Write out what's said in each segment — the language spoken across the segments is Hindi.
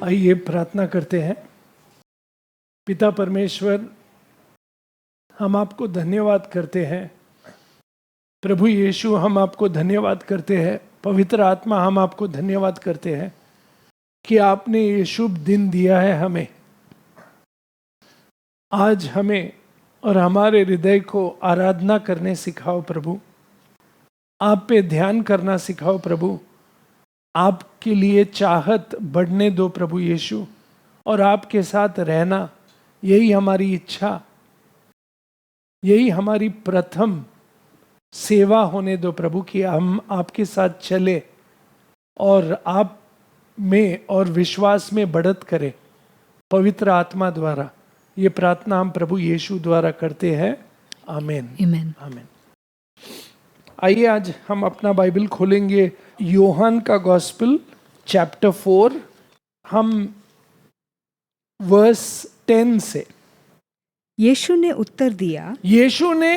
आइए प्रार्थना करते हैं। पिता परमेश्वर, हम आपको धन्यवाद करते हैं। प्रभु यीशु, हम आपको धन्यवाद करते हैं। पवित्र आत्मा, हम आपको धन्यवाद करते हैं कि आपने ये शुभ दिन दिया है हमें। आज हमें और हमारे हृदय को आराधना करने सिखाओ प्रभु। आप पे ध्यान करना सिखाओ प्रभु। आपके लिए चाहत बढ़ने दो प्रभु यीशु, और आपके साथ रहना, यही हमारी इच्छा, यही हमारी प्रथम सेवा होने दो प्रभु, कि हम आपके साथ चले और आप में और विश्वास में बढ़त करें पवित्र आत्मा द्वारा। ये प्रार्थना हम प्रभु यीशु द्वारा करते हैं। आमीन आमीन आमीन। आइए आज हम अपना बाइबल खोलेंगे यूहन्ना का गॉस्पेल चैप्टर 4, हम वर्स 10 से। यीशु ने उत्तर दिया, यीशु ने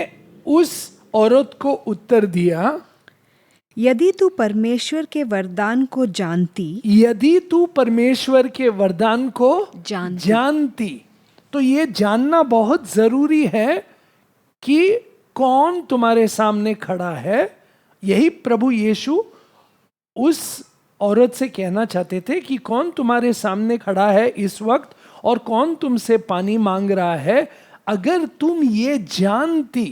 उस औरत को उत्तर दिया, यदि तू परमेश्वर के वरदान को जानती, यदि तू परमेश्वर के वरदान को जानती। तो ये जानना बहुत जरूरी है कि कौन तुम्हारे सामने खड़ा है। यही प्रभु यीशु उस औरत से कहना चाहते थे कि कौन तुम्हारे सामने खड़ा है इस वक्त, और कौन तुमसे पानी मांग रहा है। अगर तुम ये जानती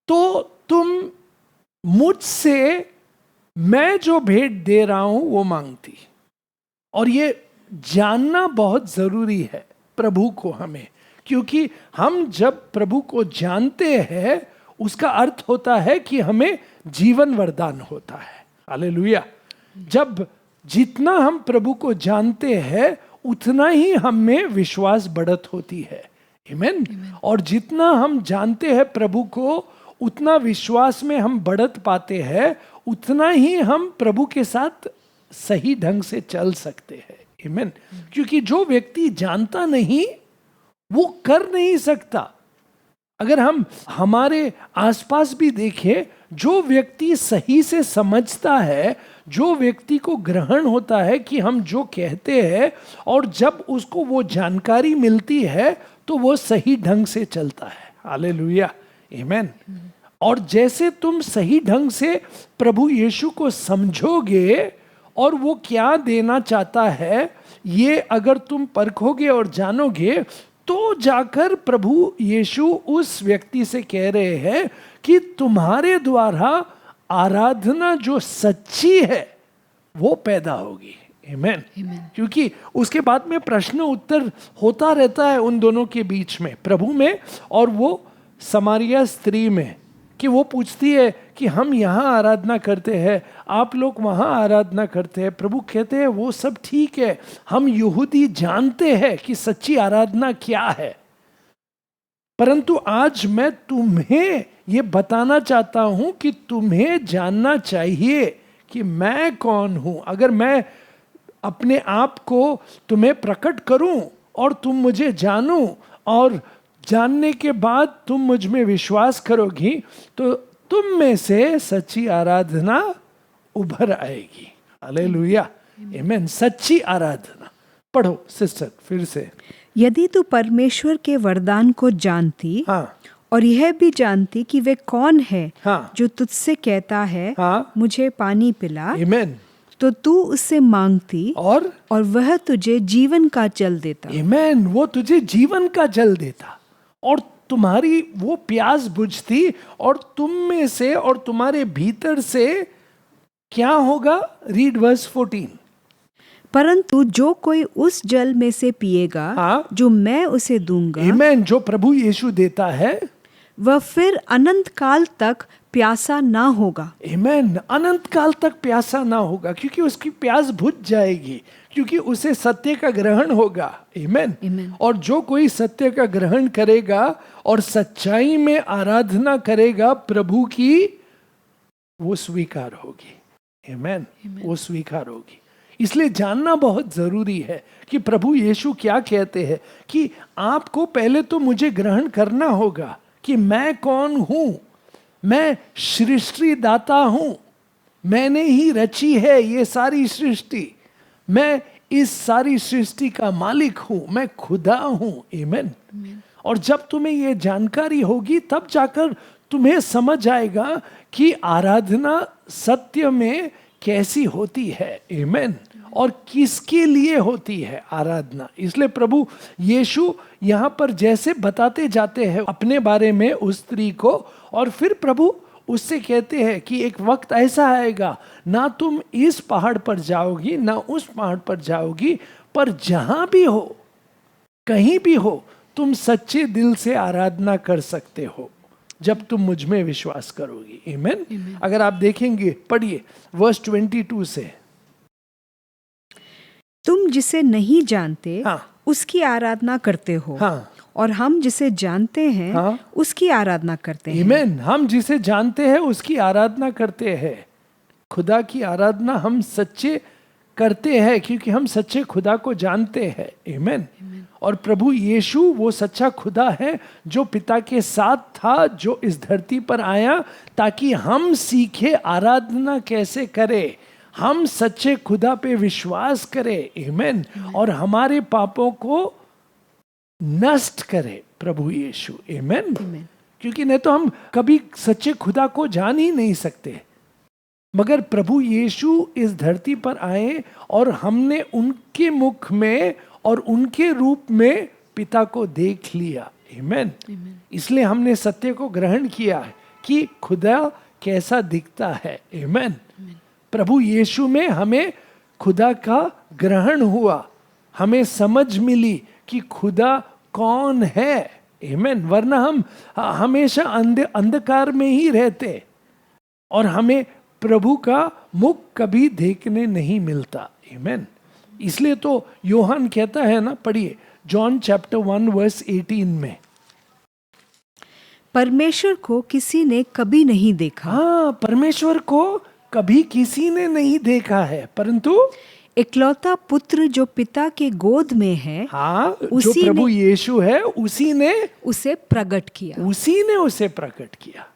तो तुम मुझसे मैं जो भेंट दे रहा हूं वो मांगती। और ये जानना बहुत जरूरी है प्रभु को हमें, क्योंकि हम जब प्रभु को जानते हैं उसका अर्थ होता है कि हमें जीवन वरदान होता है। हालेलुया। जब जितना हम प्रभु को जानते हैं उतना ही हमें विश्वास बढ़त होती है। आमीन। और जितना हम जानते हैं प्रभु को उतना विश्वास में हम बढ़त पाते हैं, उतना ही हम प्रभु के साथ सही ढंग से चल सकते हैं। आमीन। क्योंकि जो व्यक्ति जानता नहीं वो कर नहीं सकता। अगर हम हमारे आसपास भी देखें, जो व्यक्ति सही से समझता है, जो व्यक्ति को ग्रहण होता है कि हम जो कहते हैं, और जब उसको वो जानकारी मिलती है तो वो सही ढंग से चलता है। हालेलुया। आमीन। और जैसे तुम सही ढंग से प्रभु यीशु को समझोगे और वो क्या देना चाहता है, ये अगर तुम परखोगे और जानोगे, तो जाकर प्रभु यीशु उस व्यक्ति से कह रहे हैं कि तुम्हारे द्वारा आराधना जो सच्ची है वो पैदा होगी। आमीन। क्योंकि उसके बाद में प्रश्न उत्तर होता रहता है उन दोनों के बीच में, प्रभु में और वो समारिया स्त्री में, कि वो पूछती है कि हम यहाँ आराधना करते हैं, आप लोग वहाँ आराधना करते हैं। प्रभु कहते हैं वो सब ठीक है, हम यहूदी जानते हैं कि सच्ची आराधना क्या है, परंतु आज मैं तुम्हें ये बताना चाहता हूँ कि तुम्हें जानना चाहिए कि मैं कौन हूँ। अगर मैं अपने आप को तुम्हें प्रकट करूँ और तुम मुझे जानो, और जानने के बाद तुम मुझ में विश्वास करोगी, तो तुम में से सच्ची आराधना उभर आएगी। हालेलुया। आमीन। सच्ची आराधना। पढ़ो सिस्टर फिर से। यदि तू परमेश्वर के वरदान को जानती, हाँ, और यह भी जानती कि वे कौन है, हाँ, जो तुझसे कहता है, हाँ, मुझे पानी पिला, आमीन, तो तू उससे मांगती और वह तुझे जीवन का जल देता। आमीन। वो तुझे जीवन का जल देता, और तुम्हारी वो प्यास बुझती, और तुम में से और तुम्हारे भीतर से क्या होगा। Read verse 14। परंतु जो कोई उस जल में से पिएगा, हाँ, जो मैं उसे दूंगा, आमीन, जो प्रभु यीशु देता है, वह फिर अनंत काल तक प्यासा ना होगा। आमीन। अनंत काल तक प्यासा ना होगा, क्योंकि उसकी प्यास बुझ जाएगी, क्योंकि उसे सत्य का ग्रहण होगा। आमीन। और जो कोई सत्य का ग्रहण करेगा और सच्चाई में आराधना करेगा प्रभु की, वो स्वीकार होगी। आमीन। वो स्वीकार होगी। इसलिए जानना बहुत जरूरी है कि प्रभु यीशु क्या कहते हैं, कि आपको पहले तो मुझे ग्रहण करना होगा कि मैं कौन हूं। मैं सृष्टि दाता हूं, मैंने ही रची है ये सारी सृष्टि। मैं इस सारी सृष्टि का मालिक हूं, मैं खुदा हूं। आमीन। और जब तुम्हें ये जानकारी होगी तब जाकर तुम्हें समझ आएगा कि आराधना सत्य में कैसी होती है। आमीन। और किसके लिए होती है आराधना। इसलिए प्रभु यीशु यहाँ पर जैसे बताते जाते हैं अपने बारे में उस स्त्री को, और फिर प्रभु उससे कहते हैं कि एक वक्त ऐसा आएगा, ना तुम इस पहाड़ पर जाओगी ना उस पहाड़ पर जाओगी, पर जहां भी हो, कहीं भी हो, तुम सच्चे दिल से आराधना कर सकते हो जब तुम मुझ में विश्वास करोगी। आमीन। अगर आप देखेंगे, पढ़िए वर्स 22 से। तुम जिसे नहीं जानते हाँ। उसकी आराधना करते हो। हाँ। और हम जिसे जानते हैं हाँ। उसकी आराधना करते हैं। आमीन। हम जिसे जानते हैं उसकी आराधना करते हैं। खुदा की आराधना हम सच्चे करते हैं क्योंकि हम सच्चे खुदा को जानते हैं। आमीन। और प्रभु यीशु वो सच्चा खुदा है जो पिता के साथ था, जो इस धरती पर आया ताकि हम सीखे आराधना कैसे करें, हम सच्चे खुदा पे विश्वास करें। आमीन। और हमारे पापों को नष्ट करे प्रभु यीशु। आमीन। क्योंकि नहीं तो हम कभी सच्चे खुदा को जान ही नहीं सकते। मगर प्रभु यीशु इस धरती पर आए और हमने उनके मुख में और उनके रूप में पिता को देख लिया। आमीन। इसलिए हमने सत्य को ग्रहण किया है कि खुदा कैसा दिखता है। आमीन। प्रभु यीशु में हमें खुदा का ग्रहण हुआ, हमें समझ मिली कि खुदा कौन है। आमीन। वरना हम हमेशा अंधकार में ही रहते और हमें प्रभु का मुख कभी देखने नहीं मिलता। आमीन। इसलिए तो योहान कहता है ना, पढ़िए जॉन चैप्टर 1 वर्स 18 में, परमेश्वर को किसी ने कभी नहीं देखा। हाँ, परमेश्वर को कभी किसी ने नहीं देखा है, परंतु इकलौता पुत्र जो पिता के गोद में है, हाँ, जो प्रभु यीशु है उसी ने उसे प्रकट किया। उसी ने उसे प्रकट किया।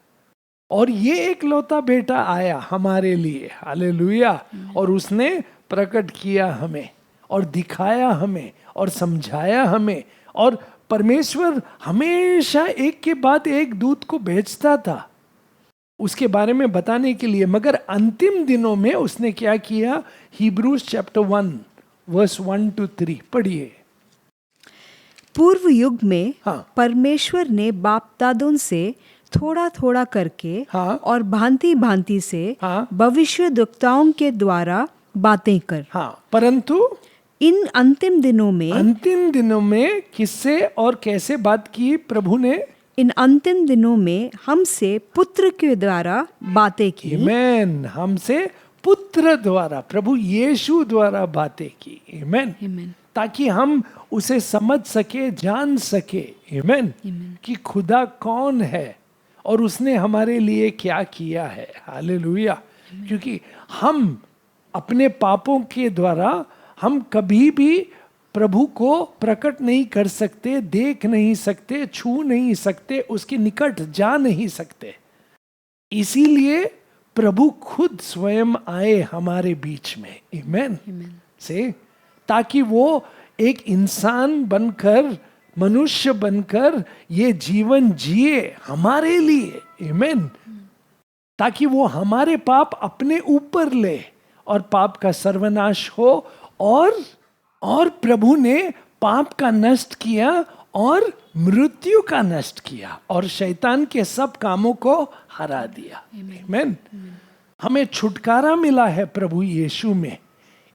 और ये इकलौता बेटा आया हमारे लिए। हालेलुया। और उसने प्रकट किया हमें और दिखाया हमें और समझाया हमें। और परमेश्वर हमेशा एक के बाद एक दूत को भेजता था उसके बारे में बताने के लिए, मगर अंतिम दिनों में उसने क्या किया। हिब्रूज चैप्टर 1 वर्स 1 to 3 पढ़िए। पूर्व युग में हाँ। परमेश्वर ने बाप दादों से थोड़ा थोड़ा करके, हाँ। और भांति भांति से, हाँ। भविष्यद्वक्ताओं के द्वारा बातें कर, हाँ, परंतु इन अंतिम दिनों में किससे और कैसे बात की प्रभु ने। इन अंतिम दिनों में हमसे पुत्र के द्वारा बातें की। आमीन। हमसे पुत्र द्वारा, प्रभु यीशु द्वारा बातें की। आमीन। ताकि हम उसे समझ सके, जान सके। आमीन। कि खुदा कौन है और उसने हमारे लिए क्या किया है। हालेलुया। क्योंकि हम अपने पापों के द्वारा हम कभी भी प्रभु को प्रकट नहीं कर सकते, देख नहीं सकते, छू नहीं सकते, उसके निकट जा नहीं सकते। इसीलिए प्रभु खुद स्वयं आए हमारे बीच में। आमीन। से ताकि वो एक इंसान बनकर, मनुष्य बनकर ये जीवन जिए हमारे लिए। आमीन। ताकि वो हमारे पाप अपने ऊपर ले और पाप का सर्वनाश हो। और प्रभु ने पाप का नष्ट किया और मृत्यु का नष्ट किया और शैतान के सब कामों को हरा दिया। आमीन। हमें छुटकारा मिला है प्रभु यीशु में।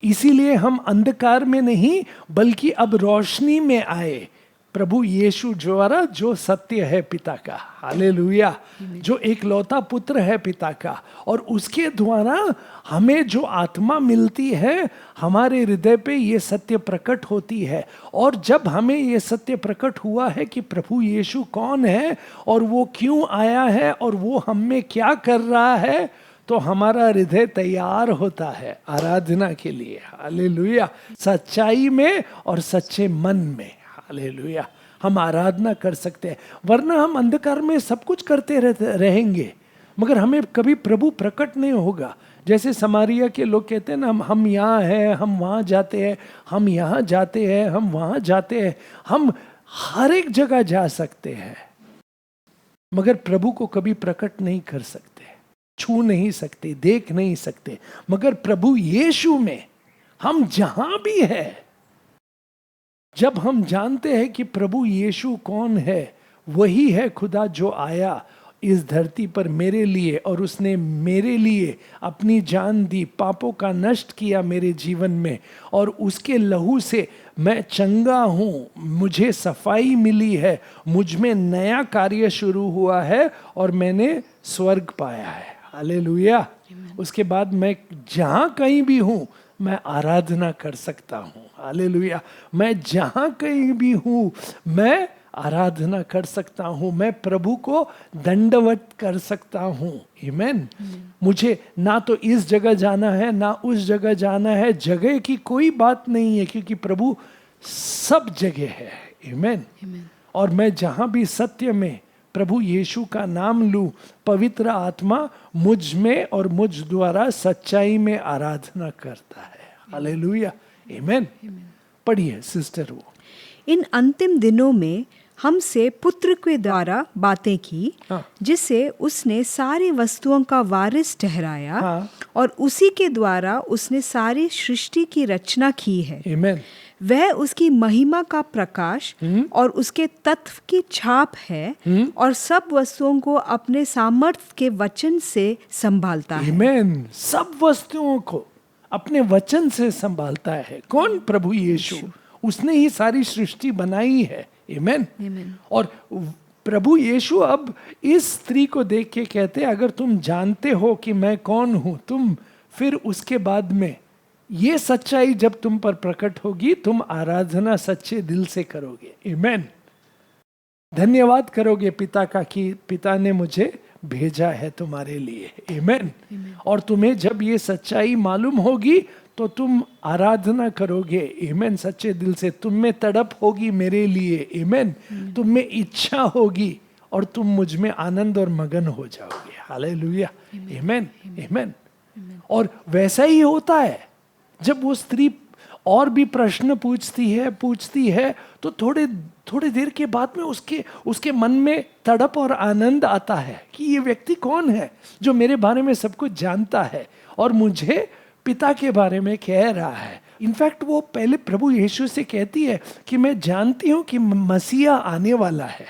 इसीलिए हम अंधकार में नहीं बल्कि अब रोशनी में आए प्रभु यीशु द्वारा, जो सत्य है पिता का। हालेलुया। जो एकलौता पुत्र है पिता का, और उसके द्वारा हमें जो आत्मा मिलती है हमारे हृदय पे ये सत्य प्रकट होती है। और जब हमें ये सत्य प्रकट हुआ है कि प्रभु यीशु कौन है और वो क्यों आया है और वो हम में क्या कर रहा है, तो हमारा हृदय तैयार होता है आराधना के लिए। हालेलुया। सच्चाई में और सच्चे मन में। हालेलुया। हम आराधना कर सकते हैं। वरना हम अंधकार में सब कुछ करते रहेंगे मगर हमें कभी प्रभु प्रकट नहीं होगा। जैसे समारिया के लोग कहते हैं ना, हम यहाँ हैं, हम वहाँ जाते हैं, हम यहाँ जाते हैं, हम वहाँ जाते हैं, हम हर एक जगह जा सकते हैं, मगर प्रभु को कभी प्रकट नहीं कर सकते, छू नहीं सकते, देख नहीं सकते। मगर प्रभु यीशु में हम जहां भी है, जब हम जानते हैं कि प्रभु यीशु कौन है, वही है खुदा जो आया इस धरती पर मेरे लिए, और उसने मेरे लिए अपनी जान दी, पापों का नष्ट किया मेरे जीवन में, और उसके लहू से मैं चंगा हूं, मुझे सफाई मिली है, मुझ में नया कार्य शुरू हुआ है और मैंने स्वर्ग पाया है। हालेलुया। उसके बाद मैं जहां कहीं भी हूं मैं आराधना कर सकता हूं। हालेलुया। मैं जहां कहीं भी हूं मैं आराधना कर सकता हूं, मैं प्रभु को दंडवत कर सकता हूं। आमीन। मुझे ना तो इस जगह जाना है ना उस जगह जाना है, जगह की कोई बात नहीं है, क्योंकि प्रभु सब जगह है। आमीन। और मैं जहां भी सत्य में प्रभु यीशु का नाम लूं, पवित्र आत्मा मुझ में और मुझ द्वारा सच्चाई में आराधना करता है। हालेलुया। आमीन। पढ़िए सिस्टर। वो इन अंतिम दिनों में हमसे पुत्र के द्वारा बातें की, जिसे उसने सारी वस्तुओं का वारिस ठहराया, और उसी के द्वारा उसने सारी सृष्टि की रचना की है। आमीन। वह उसकी महिमा का प्रकाश और उसके तत्व की छाप है, और सब वस्तुओं को अपने सामर्थ्य के वचन से संभालता है। आमीन। सब वस्तुओं को अपने वचन से संभालता है। कौन? प्रभु यीशु। उसने ही सारी सृष्टि बनाई है। आमीन। और प्रभु यीशु अब इस स्त्री को देख के कहते हैं, अगर तुम जानते हो कि मैं कौन हूं, तुम फिर उसके बाद में ये सच्चाई जब तुम पर प्रकट होगी, तुम आराधना सच्चे दिल से करोगे। आमीन। धन्यवाद करोगे पिता का कि पिता ने मुझे भेजा है तुम्हारे लिए। आमीन। और तुम्हें जब ये सच्चाई मालूम होगी तो तुम आराधना करोगे। आमीन। सच्चे दिल से तुम में तड़प होगी मेरे लिए। आमीन। तुम में इच्छा होगी और तुम मुझ में आनंद और मगन हो जाओगे। हालेलुया। आमीन। आमीन। और वैसा ही होता है जब वो स्त्री और भी प्रश्न पूछती है तो थोड़ी देर के बाद में उसके मन में तड़प और आनंद आता है कि ये व्यक्ति कौन है जो मेरे बारे में सब कुछ जानता है और मुझे पिता के बारे में कह रहा है। इनफैक्ट वो पहले प्रभु यीशु से कहती है कि मैं जानती हूं कि मसीहा आने वाला है,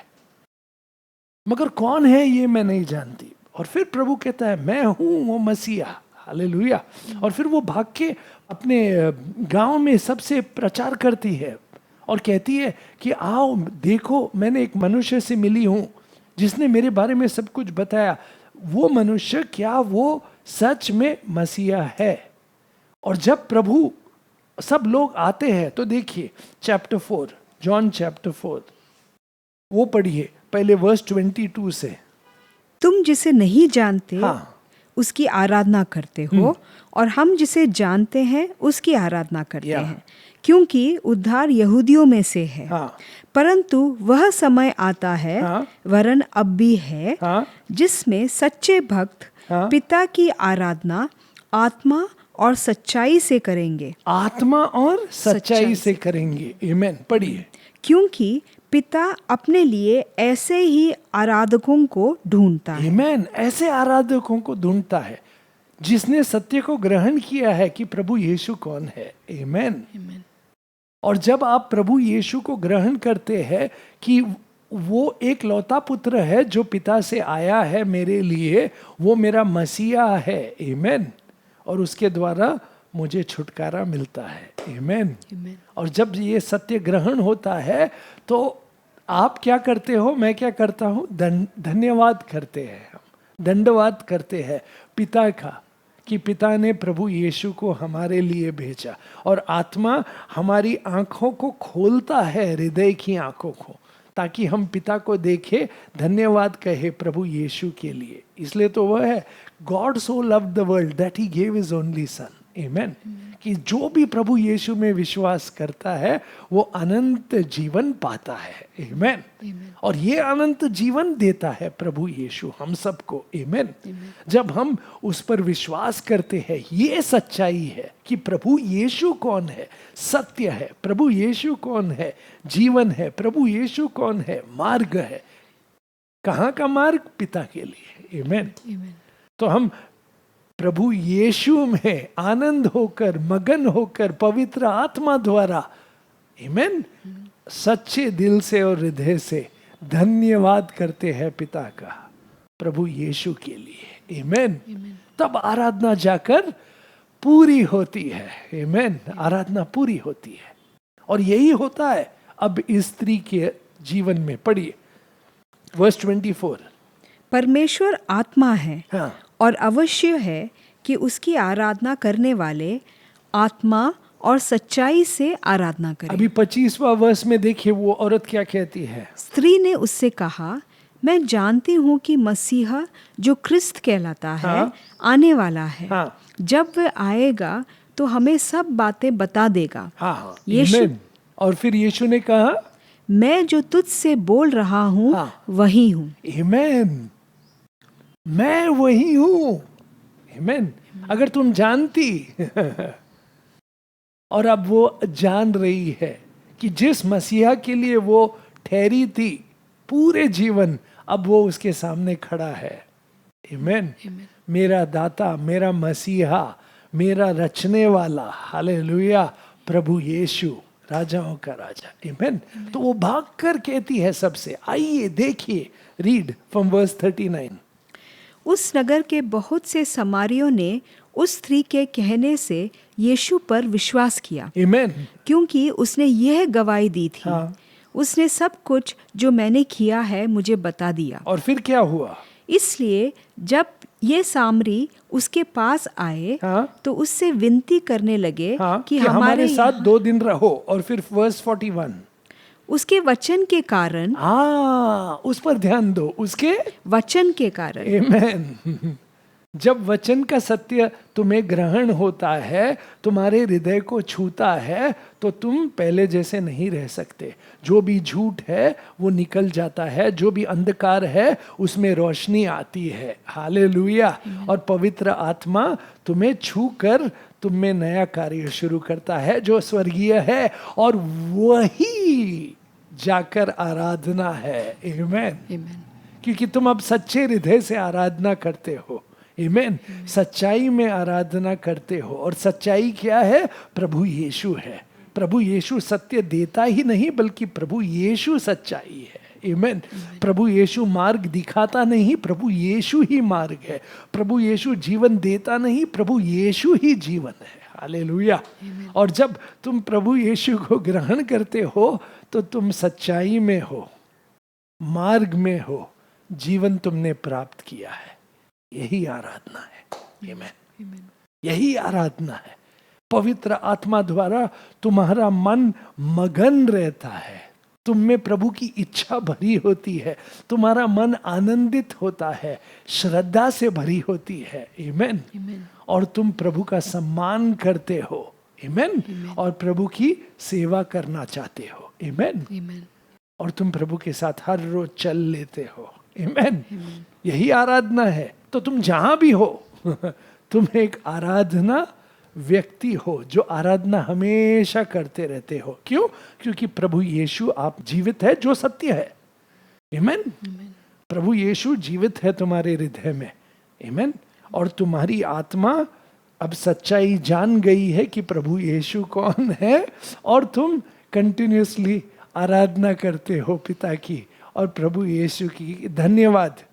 मगर कौन है ये मैं नहीं जानती। और फिर प्रभु कहता है मैं हूं वो मसीहा। हालेलुया। और फिर वो भाग के अपने गांव में सबसे प्रचार करती है और कहती है कि आओ देखो, मैंने एक मनुष्य से मिली हूं जिसने मेरे बारे में सब कुछ बताया। वो मनुष्य क्या वो सच में मसीहा है? और जब प्रभु सब लोग आते हैं तो देखिए चैप्टर 4, जॉन चैप्टर 4, वो पढ़िए पहले वर्स 22 से। तुम जिसे नहीं जानते उसकी आराधना करते हो, और हम जिसे जानते हैं उसकी आराधना करते हैं, क्योंकि उद्धार यहूदियों में से है। परंतु वह समय आता है, वरन अब भी है, जिसमें सच्चे भक्त पिता की आराधना आत्मा और सच्चाई से करेंगे। आत्मा और सच्चाई से करेंगे। आमीन। पढ़िए। क्योंकि पिता अपने लिए ऐसे ही आराधकों को ढूंढता है। आमीन। ऐसे आराधकों को ढूंढता है जिसने सत्य को ग्रहण किया है कि प्रभु यीशु कौन है। आमीन। और जब आप प्रभु यीशु को ग्रहण करते हैं कि वो एक लौता पुत्र है जो पिता से आया है मेरे लिए, वो मेरा मसीहा है। आमीन। और उसके द्वारा मुझे छुटकारा मिलता है। आमीन। और जब ये सत्य ग्रहण होता है तो आप क्या करते हो, मैं क्या करता हूँ, धन्यवाद करते हैं, हम दंडवाद करते हैं पिता का कि पिता ने प्रभु यीशु को हमारे लिए भेजा। और आत्मा हमारी आंखों को खोलता है, हृदय की आंखों को, ताकि हम पिता को देखें, धन्यवाद कहे प्रभु यीशु के लिए। इसलिए तो वह है, God so loved the world that he gave his only son. Amen. कि जो भी प्रभु यीशु में विश्वास करता है वो अनंत जीवन पाता है, आमेन। और ये अनंत जीवन देता है प्रभु यीशु हम सबको, आमेन। जब हम उस पर विश्वास करते हैं, ये सच्चाई है कि प्रभु यीशु कौन है, सत्य है, प्रभु यीशु कौन है, जीवन है, प्रभु यीशु कौन है, मार्ग है। कहाँ का मार्ग? पिता के लिए, आमेन। तो हम प्रभु यीशु में आनंद होकर, मगन होकर, पवित्र आत्मा द्वारा, आमेन, सच्चे दिल से और हृदय से धन्यवाद करते हैं पिता का प्रभु यीशु के लिए, आमेन। तब आराधना जाकर पूरी होती है, आमेन। आराधना पूरी होती है। और यही होता है अब स्त्री के जीवन में। पढ़िए वर्स 24। परमेश्वर आत्मा है, हाँ। और अवश्य है कि उसकी आराधना करने वाले आत्मा और सच्चाई से आराधना करें। अभी 25वां वर्ष में देखिए वो औरत क्या कहती है। स्त्री ने उससे कहा, मैं जानती हूँ कि मसीहा जो क्रिस्त कहलाता है, हाँ। आने वाला है। हाँ। जब वह आएगा तो हमें सब बातें बता देगा। हाँ, यीशु, आमेन। और फिर यीशु ने कहा, मैं जो तुझसे बोल रहा हूँ, हाँ। वही हूँ, आमेन। मैं वही हूँ, आमेन। अगर तुम जानती और अब वो जान रही है कि जिस मसीहा के लिए वो ठहरी थी पूरे जीवन, अब वो उसके सामने खड़ा है, आमेन। मेरा दाता, मेरा मसीहा, मेरा रचने वाला, हालेलुया, प्रभु यीशु, राजाओं का राजा, आमेन। तो वो भागकर कहती है सबसे, आइए देखिए, रीड फ्रॉम वर्स 39। उस नगर के बहुत से समारियों ने उस स्त्री के कहने से यीशु पर विश्वास किया, आमेन। क्योंकि उसने यह गवाही दी थी, हाँ। उसने सब कुछ जो मैंने किया है मुझे बता दिया। और फिर क्या हुआ? इसलिए जब ये सामरी उसके पास आए, हाँ। तो उससे विनती करने लगे, हाँ, कि हमारे साथ 2 दिन रहो। और फिर वर्स 41, उसके वचन के कारण, उस पर ध्यान दो, उसके वचन के कारण, आमेन। जब वचन का सत्य तुम्हें ग्रहण होता है, तुम्हारे हृदय को छूता है, तो तुम पहले जैसे नहीं रह सकते। जो भी झूठ है वो निकल जाता है, जो भी अंधकार है उसमें रोशनी आती है, हालेलुया। और पवित्र आत्मा तुम्हें छू कर तुम में नया कार्य शुरू करता है जो स्वर्गीय है, और वही जाकर आराधना है, आमेन। क्योंकि तुम अब सच्चे हृदय से आराधना करते हो, आमेन। सच्चाई में आराधना करते हो। और सच्चाई क्या है? प्रभु यीशु है। प्रभु यीशु सत्य देता ही नहीं, बल्कि प्रभु यीशु सच्चाई है, आमेन। प्रभु यीशु मार्ग दिखाता नहीं, प्रभु यीशु ही मार्ग है। प्रभु यीशु जीवन देता नहीं, प्रभु यीशु ही जीवन है, हालेलुया। और जब तुम प्रभु यीशु को ग्रहण करते हो तो तुम सच्चाई में हो, मार्ग में हो, जीवन तुमने प्राप्त किया है। यही आराधना है, आमेन। यही आराधना है। पवित्र आत्मा द्वारा तुम्हारा मन मगन रहता है, तुम में प्रभु की इच्छा भरी होती है, तुम्हारा मन आनंदित होता है, श्रद्धा से भरी होती है, आमेन। और तुम प्रभु का सम्मान करते हो, आमेन। और प्रभु की सेवा करना चाहते हो, आमेन। और तुम प्रभु के साथ हर रोज चल लेते हो, आमेन। यही आराधना है। तो तुम जहां भी हो तुम एक आराधना व्यक्ति हो जो आराधना हमेशा करते रहते हो। क्यों? क्योंकि प्रभु यीशु आप जीवित है जो सत्य है, आमेन। प्रभु यीशु जीवित है तुम्हारे हृदय में, आमेन। और तुम्हारी आत्मा अब सच्चाई जान गई है कि प्रभु यीशु कौन है, और तुम कंटिन्यूसली आराधना करते हो पिता की और प्रभु यीशु की। धन्यवाद।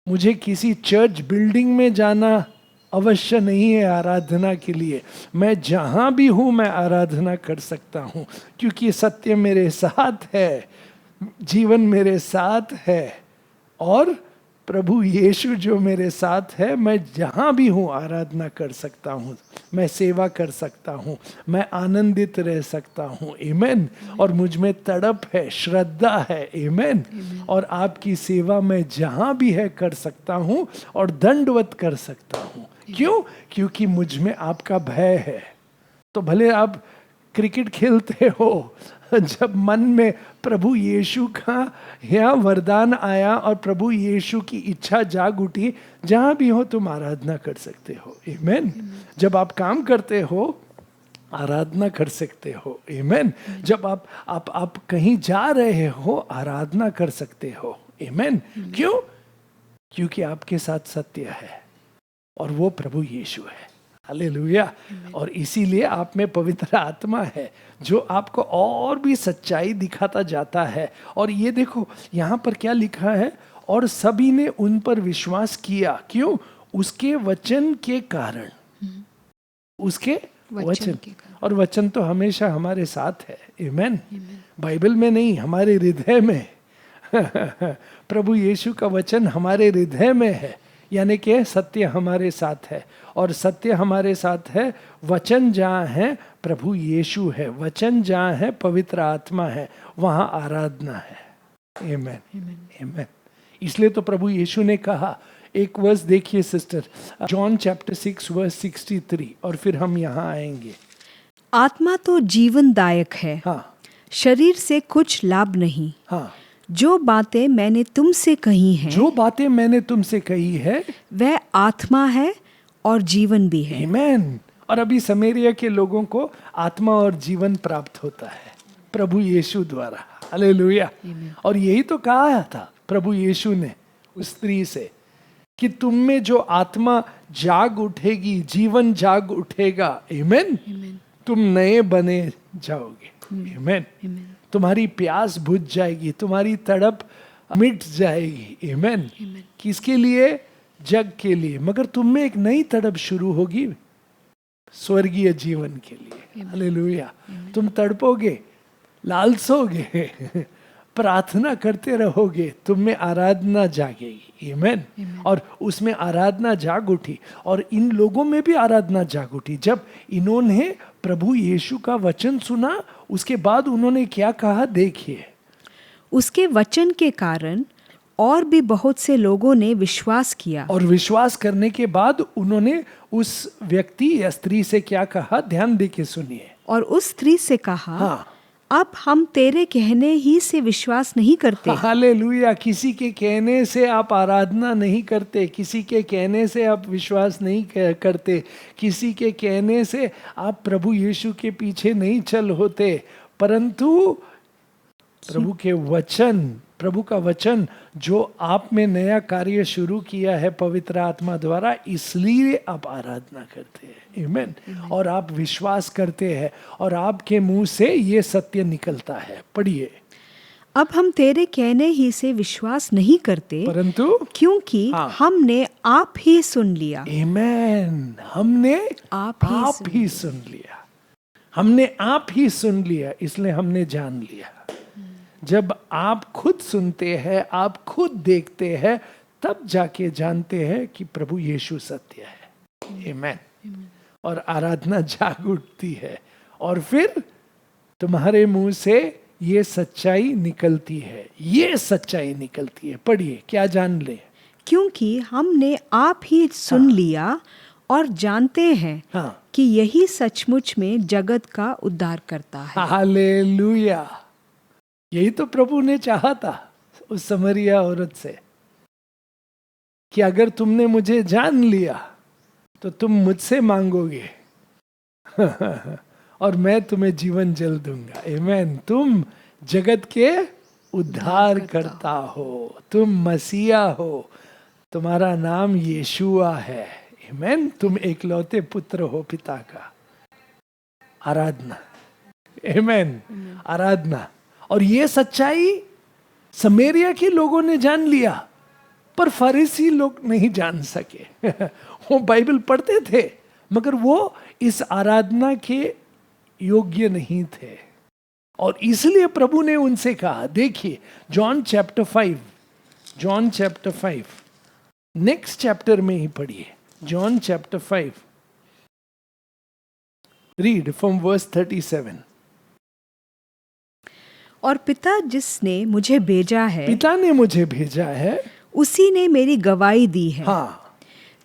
मुझे किसी चर्च बिल्डिंग में जाना अवश्य नहीं है आराधना के लिए। मैं जहां भी हूं मैं आराधना कर सकता हूं, क्योंकि सत्य मेरे साथ है, जीवन मेरे साथ है, और प्रभु यीशु जो मेरे साथ है, मैं जहां भी हूं आराधना कर सकता हूं, मैं सेवा कर सकता हूं, मैं आनंदित रह सकता हूं, आमेन। और मुझ में तड़प है, श्रद्धा है, आमेन। और आपकी सेवा मैं जहां भी है कर सकता हूं और दंडवत कर सकता हूं। क्यों? क्योंकि मुझ में आपका भय है। तो भले आप क्रिकेट खेलते हो, जब मन में प्रभु यीशु का यह वरदान आया और प्रभु यीशु की इच्छा जाग उठी, जहां भी हो तुम आराधना कर सकते हो। आमीन। जब आप काम करते हो आराधना कर सकते हो। आमीन। जब आप कहीं जा रहे हो आराधना कर सकते हो। आमीन। क्यों? क्योंकि आपके साथ सत्य है और वो प्रभु यीशु है। हालेलुया। और इसीलिए आप में पवित्र आत्मा है जो आपको और भी सच्चाई दिखाता जाता है। और ये देखो यहाँ पर क्या लिखा है, और सभी ने उन पर विश्वास किया। क्यों? उसके वचन के कारण। उसके वचन। और वचन तो हमेशा हमारे साथ है। आमीन। बाइबल में नहीं, हमारे हृदय में। प्रभु यीशु का वचन हमारे हृदय में है, यानी कि सत्य हमारे साथ है। और सत्य हमारे साथ है, वचन जहाँ है प्रभु यीशु है, वचन जहाँ है पवित्र आत्मा है, वहाँ आराधना है। आमीन। आमीन। इसलिए तो प्रभु यीशु ने कहा, एक वर्स देखिए सिस्टर, जॉन चैप्टर 6 वर्स 63, और फिर हम यहाँ आएंगे। आत्मा तो जीवनदायक है, हाँ, शरीर से कुछ लाभ नहीं। हाँ, जो बातें मैंने तुमसे कही हैं, जो बातें मैंने तुमसे कही है वह आत्मा है और जीवन भी है। आमीन। और अभी समरिया के लोगों को आत्मा और जीवन प्राप्त होता है प्रभु यीशु द्वारा। हालेलुया। और यही तो कहा था प्रभु यीशु ने उस स्त्री से कि तुम में जो आत्मा जाग उठेगी, जीवन जाग उठेगा। आमीन। तुम नए बने जाओगे। आमीन। तुम्हारी प्यास बुझ जाएगी, तुम्हारी तड़प मिट जाएगी। आमीन। किसके लिए? जग के लिए। मगर तुम में एक नई तड़प शुरू होगी स्वर्गीय जीवन के लिए। हालेलुया। तुम तड़पोगे, लालसोगे, प्रार्थना करते रहोगे, तुम में आराधना जागेगी। आमीन। और उसमें आराधना जाग उठी, और इन लोगों में भी आराधना जाग उठी। जब इन्होंने प्रभु यीशु का वचन सुना, उसके बाद उन्होंने क्या कहा देखिए। उसके वचन के कारण और भी बहुत से लोगों ने विश्वास किया। और विश्वास करने के बाद उन्होंने उस व्यक्ति या स्त्री से क्या कहा, ध्यान देके सुनिए। और उस स्त्री से कहा, हाँ, अब हम तेरे कहने ही से विश्वास नहीं करते। हालेलुया। किसी के कहने से आप आराधना नहीं करते, किसी के कहने से आप विश्वास नहीं करते, किसी के कहने से आप प्रभु यीशु के पीछे नहीं चल होते, परंतु प्रभु के वचन, प्रभु का वचन जो आप में नया कार्य शुरू किया है पवित्र आत्मा द्वारा, इसलिए आप आराधना करते हैं। आमीन। और आप विश्वास करते हैं और आपके मुंह से ये सत्य निकलता है। पढ़िए। अब हम तेरे कहने ही से विश्वास नहीं करते, परंतु क्योंकि हमने आप ही सुन लिया। आमीन। हमने आप ही सुन लिया। हमने आप ही सुन लिया, इसलिए हमने जान लिया। जब आप खुद सुनते हैं, आप खुद देखते हैं, तब जाके जानते हैं कि प्रभु यीशु सत्य है। आमीन। और आराधना जाग उठती है, और फिर तुम्हारे मुंह से ये सच्चाई निकलती है, ये सच्चाई निकलती है। पढ़िए, क्या जान ले? क्योंकि हमने आप ही सुन लिया और जानते हैं कि यही सचमुच में जगत का उद्धार करता है। हालेलुया। यही तो प्रभु ने चाहा था उस समरिया औरत से, कि अगर तुमने मुझे जान लिया तो तुम मुझसे मांगोगे और मैं तुम्हें जीवन जल दूंगा। आमीन। तुम जगत के उद्धार करता हो, तुम मसीहा हो, तुम्हारा नाम यीशुआ है। आमीन। तुम एकलौते पुत्र हो पिता का। आराधना। आमीन। आराधना। और ये सच्चाई समरिया के लोगों ने जान लिया, पर फरीसी लोग नहीं जान सके। वो बाइबल पढ़ते थे, मगर वो इस आराधना के योग्य नहीं थे। और इसलिए प्रभु ने उनसे कहा, देखिए जॉन चैप्टर 5 नेक्स्ट चैप्टर में ही पढ़िए। John chapter 5, read from verse 37। और पिता जिसने मुझे भेजा है, पिता ने मुझे भेजा है, उसी ने मेरी गवाही दी है। हाँ।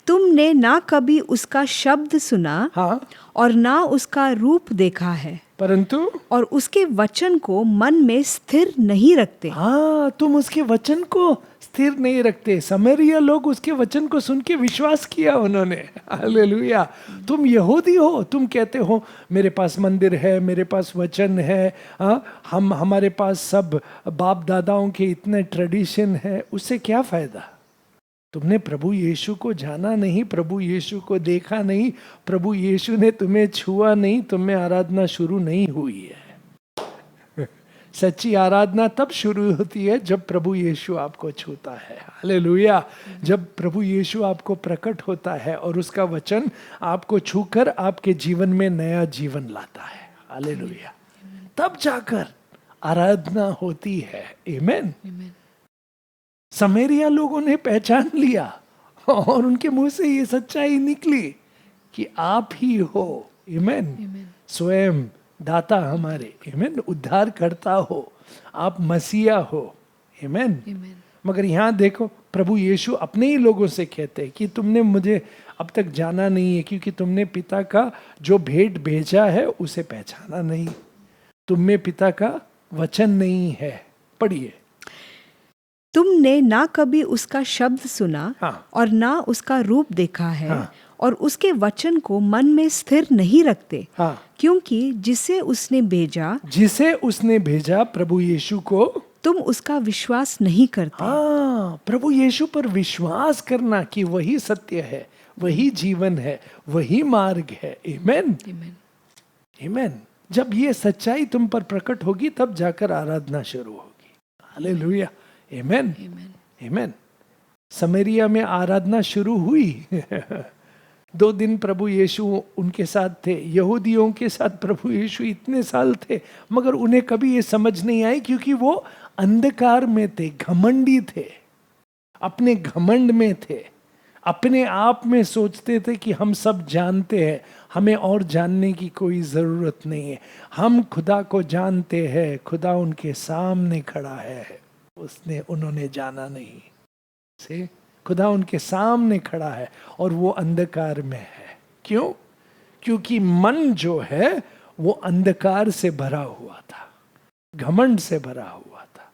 तुमने ना कभी उसका शब्द सुना हाँ, और ना उसका रूप देखा है, परंतु और उसके वचन को मन में स्थिर नहीं रखते। हाँ, तुम उसके वचन को स्थिर नहीं रखते। समरिया लोग उसके वचन को सुन के विश्वास किया उन्होंने। हालेलुया। तुम यहूदी हो, तुम कहते हो मेरे पास मंदिर है, मेरे पास वचन है, हमारे पास सब बाप दादाओं के इतने ट्रेडिशन है, उससे क्या फायदा? तुमने प्रभु यीशु को जाना नहीं, प्रभु यीशु को देखा नहीं, प्रभु यीशु ने तुम्हें छुआ नहीं, तुम्हें आराधना शुरू नहीं हुई है। सच्ची आराधना तब शुरू होती है जब प्रभु यीशु आपको छूता है। हालेलुया। जब प्रभु यीशु आपको प्रकट होता है और उसका वचन आपको छूकर आपके जीवन में नया जीवन लाता है। हालेलुया। तब जाकर आराधना होती है। आमीन। समरिया लोगों ने पहचान लिया और उनके मुंह से ये सच्चाई निकली कि आप ही हो। आमीन। स्वयं दाता हमारे, आमीन, उद्धार करता हो, आप मसीहा हो। आमीन। मगर यहाँ देखो, प्रभु यीशु अपने ही लोगों से कहते हैं कि तुमने मुझे अब तक जाना नहीं है, क्योंकि तुमने पिता का जो भेंट भेजा है उसे पहचाना नहीं, तुम में पिता का वचन नहीं है। पढ़िए। तुमने ना कभी उसका शब्द सुना, हाँ, और ना उसका रूप देखा है, हाँ, और उसके वचन को मन में स्थिर नहीं रखते। हाँ, क्योंकि जिसे उसने भेजा प्रभु यीशु को तुम उसका विश्वास नहीं करते। हाँ, प्रभु यीशु पर विश्वास करना कि वही सत्य है, वही जीवन है, वही मार्ग है। आमीन। आमीन। जब ये सच्चाई तुम पर प्रकट होगी तब जाकर आराधना शुरू होगी। हालेलुया। आमीन। आमीन। समरिया में आराधना शुरू हुई। 2 दिन प्रभु यीशु उनके साथ थे, यहूदियों के साथ प्रभु यीशु इतने साल थे, मगर उन्हें कभी ये समझ नहीं आई, क्योंकि वो अंधकार में थे, घमंडी थे, अपने घमंड में थे, अपने आप में सोचते थे कि हम सब जानते हैं, हमें और जानने की कोई जरूरत नहीं है, हम खुदा को जानते हैं, खुदा उनके सामने खड़ा है, उन्होंने जाना नहीं। से खुदा उनके सामने खड़ा है और वो अंधकार में है। क्यों? क्योंकि मन जो है वो अंधकार से भरा हुआ था, घमंड से भरा हुआ था,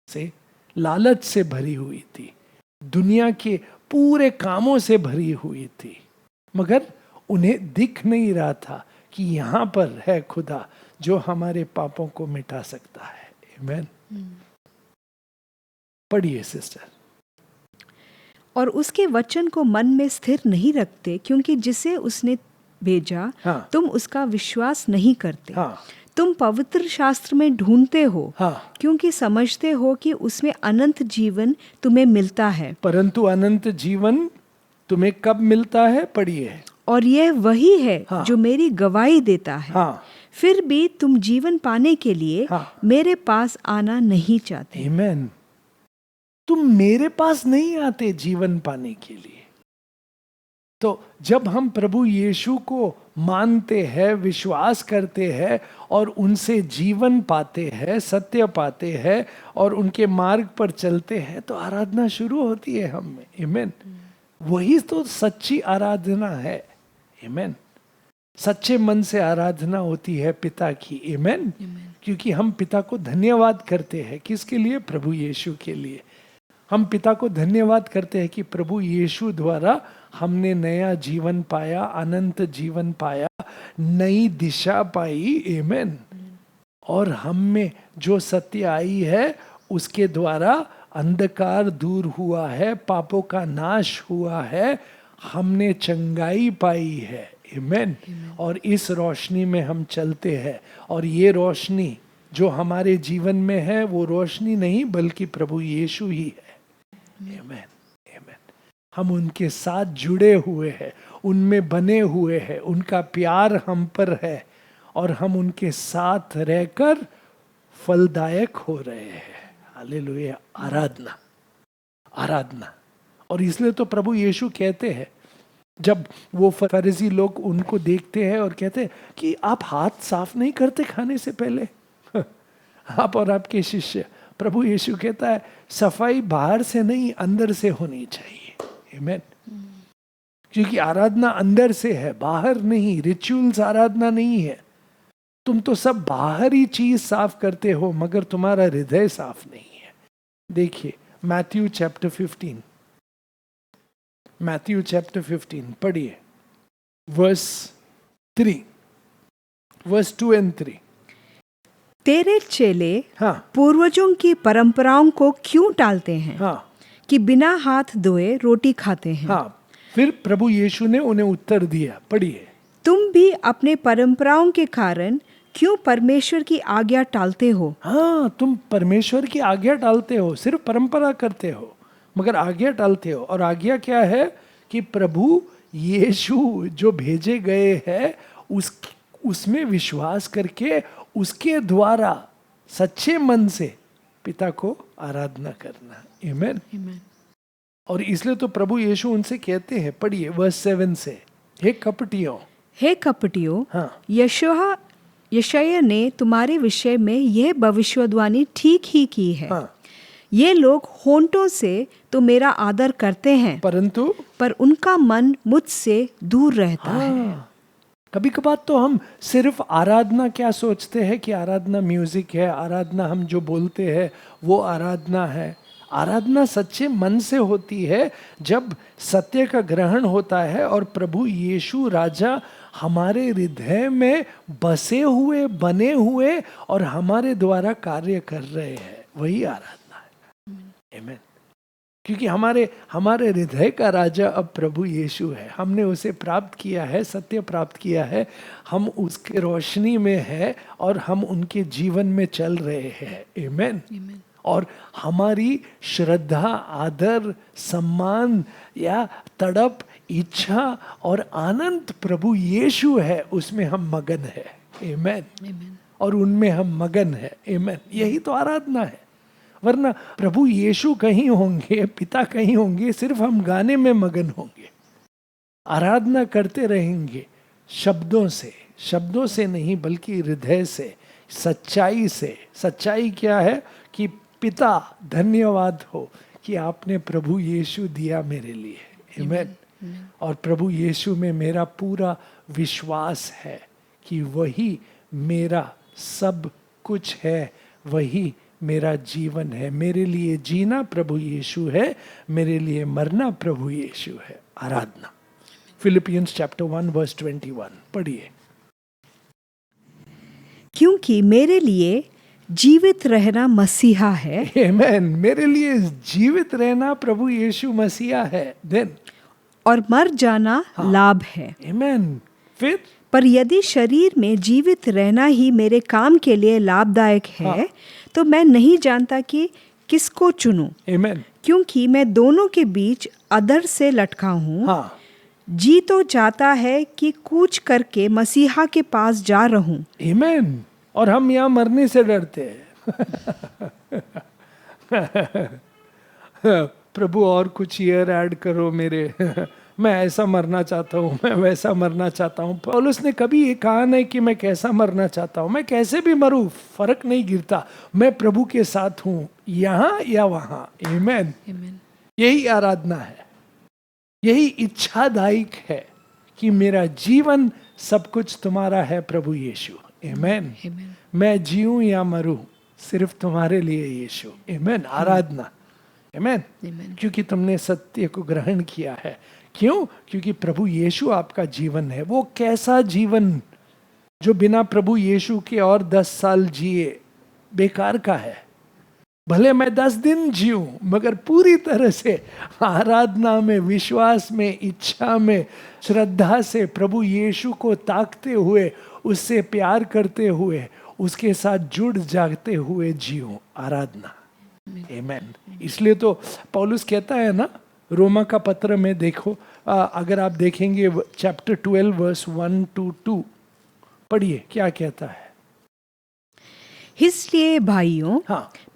से लालच से भरी हुई थी, दुनिया के पूरे कामों से भरी हुई थी, मगर उन्हें दिख नहीं रहा था कि यहाँ पर है खुदा जो हमारे पापों को मिटा सकता है। आमीन। पढ़िए सिस्टर। और उसके वचन को मन में स्थिर नहीं रखते, क्योंकि जिसे उसने भेजा तुम उसका विश्वास नहीं करते। तुम पवित्र शास्त्र में ढूंढते हो, क्योंकि समझते हो कि उसमें अनंत जीवन तुम्हें मिलता है। परंतु अनंत जीवन तुम्हें कब मिलता है? पढ़िए। और यह वही है जो मेरी गवाही देता है। फिर भी तुम जीवन पाने के लिए मेरे पास आना नहीं चाहते। आमीन। तुम मेरे पास नहीं आते जीवन पाने के लिए। तो जब हम प्रभु यीशु को मानते हैं, विश्वास करते हैं और उनसे जीवन पाते हैं, सत्य पाते हैं और उनके मार्ग पर चलते हैं, तो आराधना शुरू होती है हम में। आमीन। वही तो सच्ची आराधना है। आमीन। सच्चे मन से आराधना होती है पिता की। आमीन। क्योंकि हम पिता को धन्यवाद करते हैं। किसके लिए? प्रभु यीशु के लिए। हम पिता को धन्यवाद करते हैं कि प्रभु यीशु द्वारा हमने नया जीवन पाया, अनंत जीवन पाया, नई दिशा पाई। आमीन। और हम में जो सत्य आई है उसके द्वारा अंधकार दूर हुआ है, पापों का नाश हुआ है, हमने चंगाई पाई है। आमीन। और इस रोशनी में हम चलते हैं, और ये रोशनी जो हमारे जीवन में है वो रोशनी नहीं बल्कि प्रभु यीशु ही है। आमीन। आमीन। हम उनके साथ जुड़े हुए हैं, उनमें बने हुए हैं, उनका प्यार हम पर है और हम उनके साथ रहकर फलदायक हो रहे हैं। हालेलुया। आराधना, आराधना। और इसलिए तो प्रभु यीशु कहते हैं, जब वो फरीसी लोग उनको देखते हैं और कहते हैं कि आप हाथ साफ नहीं करते खाने से पहले, आप और आपके शिष्य। प्रभु यीशु कहता है सफाई बाहर से नहीं अंदर से होनी चाहिए। आमीन। क्योंकि आराधना अंदर से है, बाहर नहीं। रिचुअल्स आराधना नहीं है। तुम तो सब बाहरी चीज साफ करते हो, मगर तुम्हारा हृदय साफ नहीं है। देखिए मैथ्यू चैप्टर 15, मैथ्यू चैप्टर 15 पढ़िए, वर्स 3, वर्स 2 and 3। तेरे चेले हाँ, पूर्वजों की परंपराओं को क्यों टालते हैं? हाँ, कि बिना हाथ धोए रोटी खाते हैं। हाँ। फिर प्रभु यीशु ने उन्हें उत्तर दिया, पढ़िए। तुम भी अपने परंपराओं के कारण क्यों परमेश्वर की आज्ञा टालते हो? हाँ, तुम परमेश्वर की आज्ञा टालते हो, सिर्फ परंपरा करते हो मगर आज्ञा टालते हो। और आज्ञा क्या है? कि प्रभु यीशु जो भेजे गए हैं उसमें विश्वास करके उसके द्वारा सच्चे मन से पिता को आराधना करना। आमीन। और इसलिए तो प्रभु यीशु उनसे कहते हैं, पढ़िए वर्स 7 से, हे कपटियों, हे कपटियों, हाँ, यशायाह ने तुम्हारे विषय में यह भविष्यवाणी ठीक ही की है। हाँ, ये लोग होंठों से तो मेरा आदर करते हैं, पर उनका मन मुझसे दूर रहता है। कभी कभार तो हम सिर्फ आराधना क्या सोचते हैं कि आराधना म्यूजिक है, आराधना हम जो बोलते हैं वो आराधना है। आराधना सच्चे मन से होती है जब सत्य का ग्रहण होता है और प्रभु यीशु राजा हमारे हृदय में बसे हुए, बने हुए और हमारे द्वारा कार्य कर रहे हैं, वही आराधना है। आमीन। क्योंकि हमारे हृदय का राजा अब प्रभु यीशु है। हमने उसे प्राप्त किया है, सत्य प्राप्त किया है, हम उसके रोशनी में है और हम उनके जीवन में चल रहे हैं। आमीन। और हमारी श्रद्धा, आदर, सम्मान या तड़प, इच्छा और आनंद प्रभु यीशु है, उसमें हम मगन है। आमीन। और उनमें हम मगन है। आमीन। यही तो आराधना है। वरना प्रभु यीशु कहीं होंगे, पिता कहीं होंगे, सिर्फ हम गाने में मगन होंगे। आराधना करते रहेंगे शब्दों से नहीं बल्कि हृदय से, सच्चाई से। सच्चाई क्या है? कि पिता धन्यवाद हो कि आपने प्रभु यीशु दिया मेरे लिए। आमीन। और प्रभु यीशु में मेरा पूरा विश्वास है कि वही मेरा सब कुछ है, वही मेरा जीवन है। मेरे लिए जीना प्रभु यीशु है, मेरे लिए मरना प्रभु यीशु है। आराधना। फिलिपियंस चैप्टर 1 वर्स 21 पढ़िए। क्योंकि मेरे लिए जीवित रहना मसीहा है। आमीन। मेरे लिए जीवित रहना प्रभु यीशु मसीहा है। देन और मर जाना लाभ है। आमीन। फिर पर यदि शरीर में जीवित रहना ही मेरे काम के लिए लाभदायक है, तो मैं नहीं जानता कि किसको चुनूं। आमीन। क्योंकि मैं दोनों के बीच अधर से लटका हूँ। जी तो चाहता है कि कूच करके मसीहा के पास जा रहूं। आमीन। और हम यहाँ मरने से डरते हैं। प्रभु और कुछ ईयर ऐड करो मेरे। मैं ऐसा मरना चाहता हूँ, मैं वैसा मरना चाहता हूँ। पौलुस ने कभी ये कहा नहीं कि मैं कैसा मरना चाहता हूँ। मैं कैसे भी मरूं, फर्क नहीं गिरता। मैं प्रभु के साथ हूँ, यहाँ या वहाँ। आमीन। यही आराधना है, यही इच्छादायक है कि मेरा जीवन सब कुछ तुम्हारा है प्रभु यीशु। आमीन। मैं जीऊं या मरूं, सिर्फ तुम्हारे लिए यीशु। आमीन। आराधना। आमीन। क्योंकि तुमने सत्य को ग्रहण किया है। क्यों? क्योंकि प्रभु यीशु आपका जीवन है। वो कैसा जीवन जो बिना प्रभु यीशु के और 10 साल जिए बेकार का है। भले मैं 10 दिन जीऊं मगर पूरी तरह से आराधना में, विश्वास में, इच्छा में, श्रद्धा से प्रभु यीशु को ताकते हुए, उससे प्यार करते हुए, उसके साथ जुड़ जाते हुए जीऊं। आराधना। आमीन। इसलिए तो पौलुस कहता है ना, रोमा का पत्र में देखो, अगर आप देखेंगे चैप्टर 12 वर्स 1 to 2 पढ़िए, क्या कहता है? इसलिए भाइयों,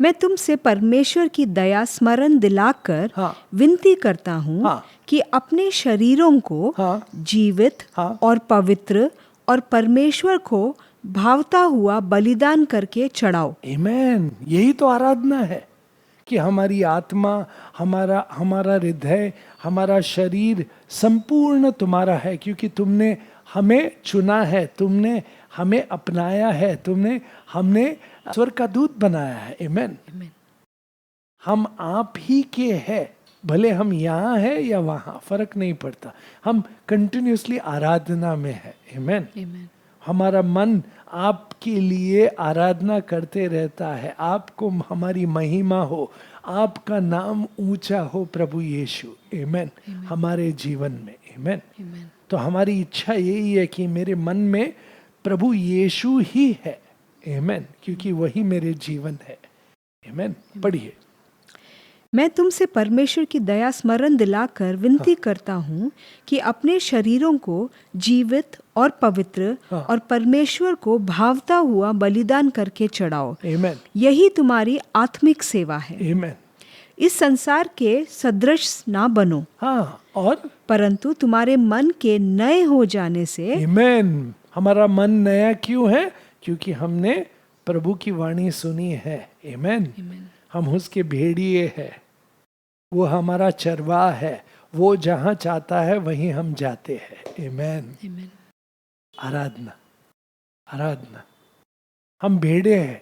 मैं तुमसे परमेश्वर की दया स्मरण दिलाकर विनती करता हूँ कि अपने शरीरों को जीवित और पवित्र और परमेश्वर को भावता हुआ बलिदान करके चढ़ाओ। आमीन। यही तो आराधना है कि हमारी आत्मा, हमारा हृदय, हमारा शरीर संपूर्ण तुम्हारा है, क्योंकि तुमने हमें चुना है, तुमने हमें अपनाया है, हमने स्वर्ग का दूत बनाया है। आमेन। हम आप ही के हैं, भले हम यहाँ हैं या वहाँ, फर्क नहीं पड़ता, हम कंटिन्यूसली आराधना में है। आमेन। हमारा मन आपके लिए आराधना करते रहता है, आपको हमारी महिमा हो, आपका नाम ऊंचा हो प्रभु यीशु। आमेन। हमारे जीवन में। आमेन। तो हमारी इच्छा यही है कि मेरे मन में प्रभु यीशु ही है। आमेन। क्योंकि वही मेरे जीवन है। आमेन। पढ़िए। मैं तुमसे परमेश्वर की दया स्मरण दिलाकर विनती करता हूँ कि अपने शरीरों को जीवित और पवित्र और परमेश्वर को भावता हुआ बलिदान करके चढ़ाओ। आमेन। यही तुम्हारी आत्मिक सेवा है। आमेन। इस संसार के सदृश ना बनो, और परंतु तुम्हारे मन के नए हो जाने से। आमेन। हमारा मन नया क्यों है? क्योंकि हमने प्रभु की वाणी सुनी है। आमेन। हम उसके भेड़िए हैं, वो हमारा चरवाहा है, वो जहां चाहता है वहीं हम जाते हैं। आमेन। आराधना, आराधना। हम भेड़े हैं,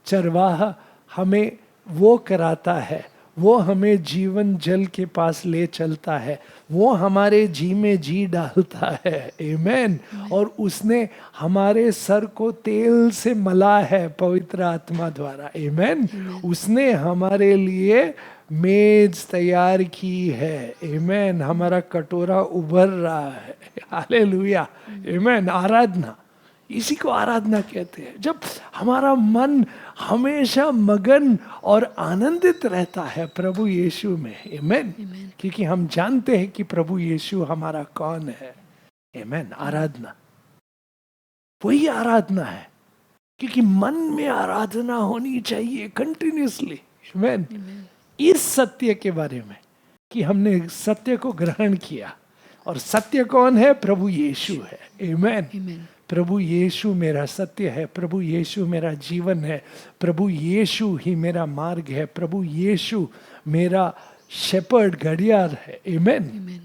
चरवाहा हमें वो कराता है, वो हमें जीवन जल के पास ले चलता है, वो हमारे जी में जी डालता है। आमेन। और उसने हमारे सर को तेल से मला है पवित्र आत्मा द्वारा। आमेन। उसने हमारे लिए मेज तैयार की है। आमेन। हमारा कटोरा उभर रहा है। हालेलुया। आमेन। आराधना, इसी को आराधना कहते हैं। जब हमारा मन हमेशा मगन और आनंदित रहता है प्रभु यीशु में। आमेन। क्योंकि हम जानते हैं कि प्रभु यीशु हमारा कौन है। आमेन। आराधना, वही आराधना है, क्योंकि मन में आराधना होनी चाहिए कंटिन्यूसली। आमेन। इस सत्य के बारे में कि हमने सत्य को ग्रहण किया, और सत्य कौन है? प्रभु यीशु है। आमेन। प्रभु यीशु मेरा सत्य है, प्रभु यीशु मेरा जीवन है, प्रभु यीशु ही मेरा मार्ग है, प्रभु यीशु मेरा शेपर्ड, घड़ियाल है। आमेन।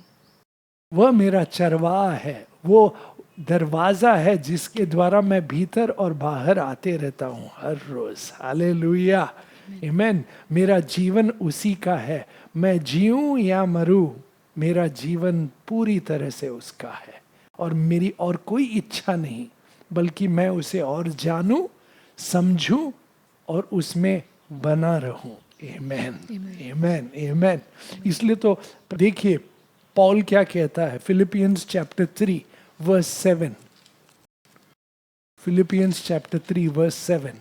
वह मेरा चरवाहा है, वो दरवाजा है जिसके द्वारा मैं भीतर और बाहर आते रहता हूँ हर रोज। हालेलुया। आमेन। मेरा जीवन उसी का है, मैं जीऊं या मरूं, मेरा जीवन पूरी तरह से उसका है, और मेरी और कोई इच्छा नहीं, बल्कि मैं उसे और जानूं, समझूं और उसमें बना रहूं। आमेन। आमेन। आमेन। इसलिए तो देखिए पॉल क्या कहता है, Philippians chapter 3 verse 7। Philippians chapter 3 verse 7।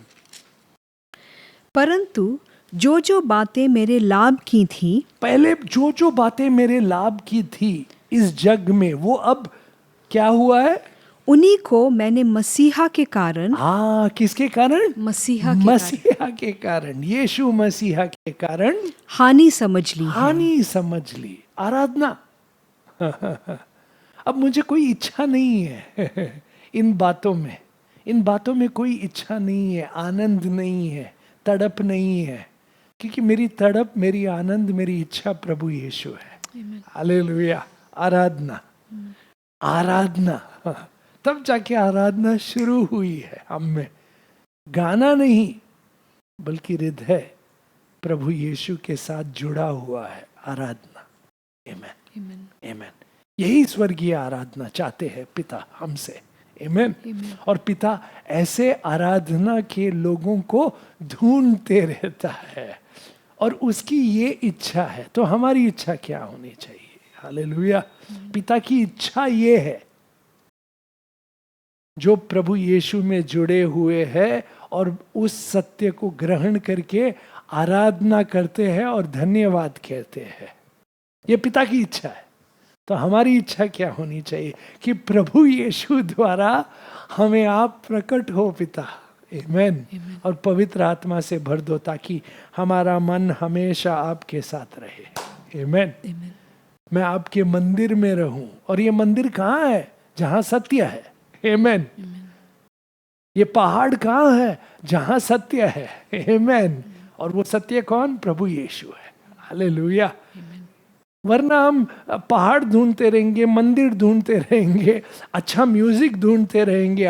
परंतु जो जो बातें मेरे लाभ की थी, पहले जो जो बातें मेरे लाभ की थी इस जग में, वो अब क्या हुआ है? उन्हीं को मैंने मसीहा के कारण। किसके कारण? मसीहा के कारण, यीशु मसीहा के कारण हानि समझ ली। हानि समझ ली। आराधना। अब मुझे कोई इच्छा नहीं है इन बातों में कोई इच्छा नहीं है, आनंद नहीं है, तड़प नहीं है, क्योंकि मेरी तड़प, मेरी आनंद, मेरी इच्छा प्रभु यीशु है। हालेलुया। आराधना, आराधना। तब जाके आराधना शुरू हुई है हम में। गाना नहीं, बल्कि हृदय प्रभु यीशु के साथ जुड़ा हुआ है। आराधना। आमेन। आमेन। यही स्वर्गीय आराधना चाहते हैं पिता हमसे। आमेन। और पिता ऐसे आराधना के लोगों को ढूंढते रहता है, और उसकी ये इच्छा है। तो हमारी इच्छा क्या होनी चाहिए? हालेलुया। पिता की इच्छा ये है, जो प्रभु यीशु में जुड़े हुए हैं और उस सत्य को ग्रहण करके आराधना करते हैं और धन्यवाद कहते हैं, ये पिता की इच्छा है। तो हमारी इच्छा क्या होनी चाहिए? कि प्रभु यीशु द्वारा हमें आप प्रकट हो पिता। आमेन। और पवित्र आत्मा से भर दो, ताकि हमारा मन हमेशा आपके साथ रहे। आमेन। मैं आपके मंदिर में रहूं। और ये मंदिर कहाँ है? जहां सत्य है। आमेन। ये पहाड़ कहाँ है? जहां सत्य है। आमेन। और वो सत्य कौन? प्रभु यीशु है। हालेलुया। वरना हम पहाड़ ढूंढते रहेंगे, मंदिर ढूंढते रहेंगे, अच्छा म्यूजिक ढूंढते रहेंगे,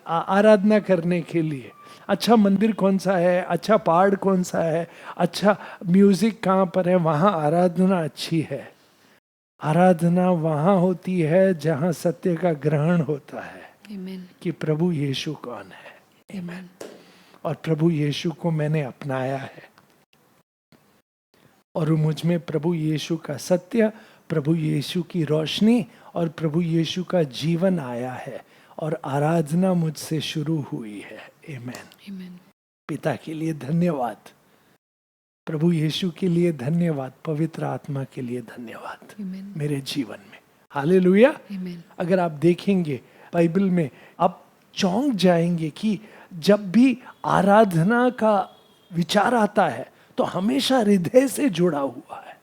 आराधना करने के लिए। अच्छा मंदिर कौन सा है, अच्छा पहाड़ कौन सा है, अच्छा म्यूजिक कहाँ पर है, वहाँ आराधना अच्छी है। आराधना वहाँ होती है जहाँ सत्य का ग्रहण होता है Amen. कि प्रभु यीशु कौन है। Amen. और प्रभु यीशु को मैंने अपनाया है और मुझ में प्रभु यीशु का सत्य, प्रभु यीशु की रोशनी और प्रभु यीशु का जीवन आया है और आराधना मुझसे शुरू हुई है। आमेन। पिता के लिए धन्यवाद, प्रभु यीशु के लिए धन्यवाद, पवित्र आत्मा के लिए धन्यवाद मेरे जीवन में। हालेलुया। अगर आप देखेंगे बाइबल में, आप चौंक जाएंगे कि जब भी आराधना का विचार आता है तो हमेशा हृदय से जुड़ा हुआ है,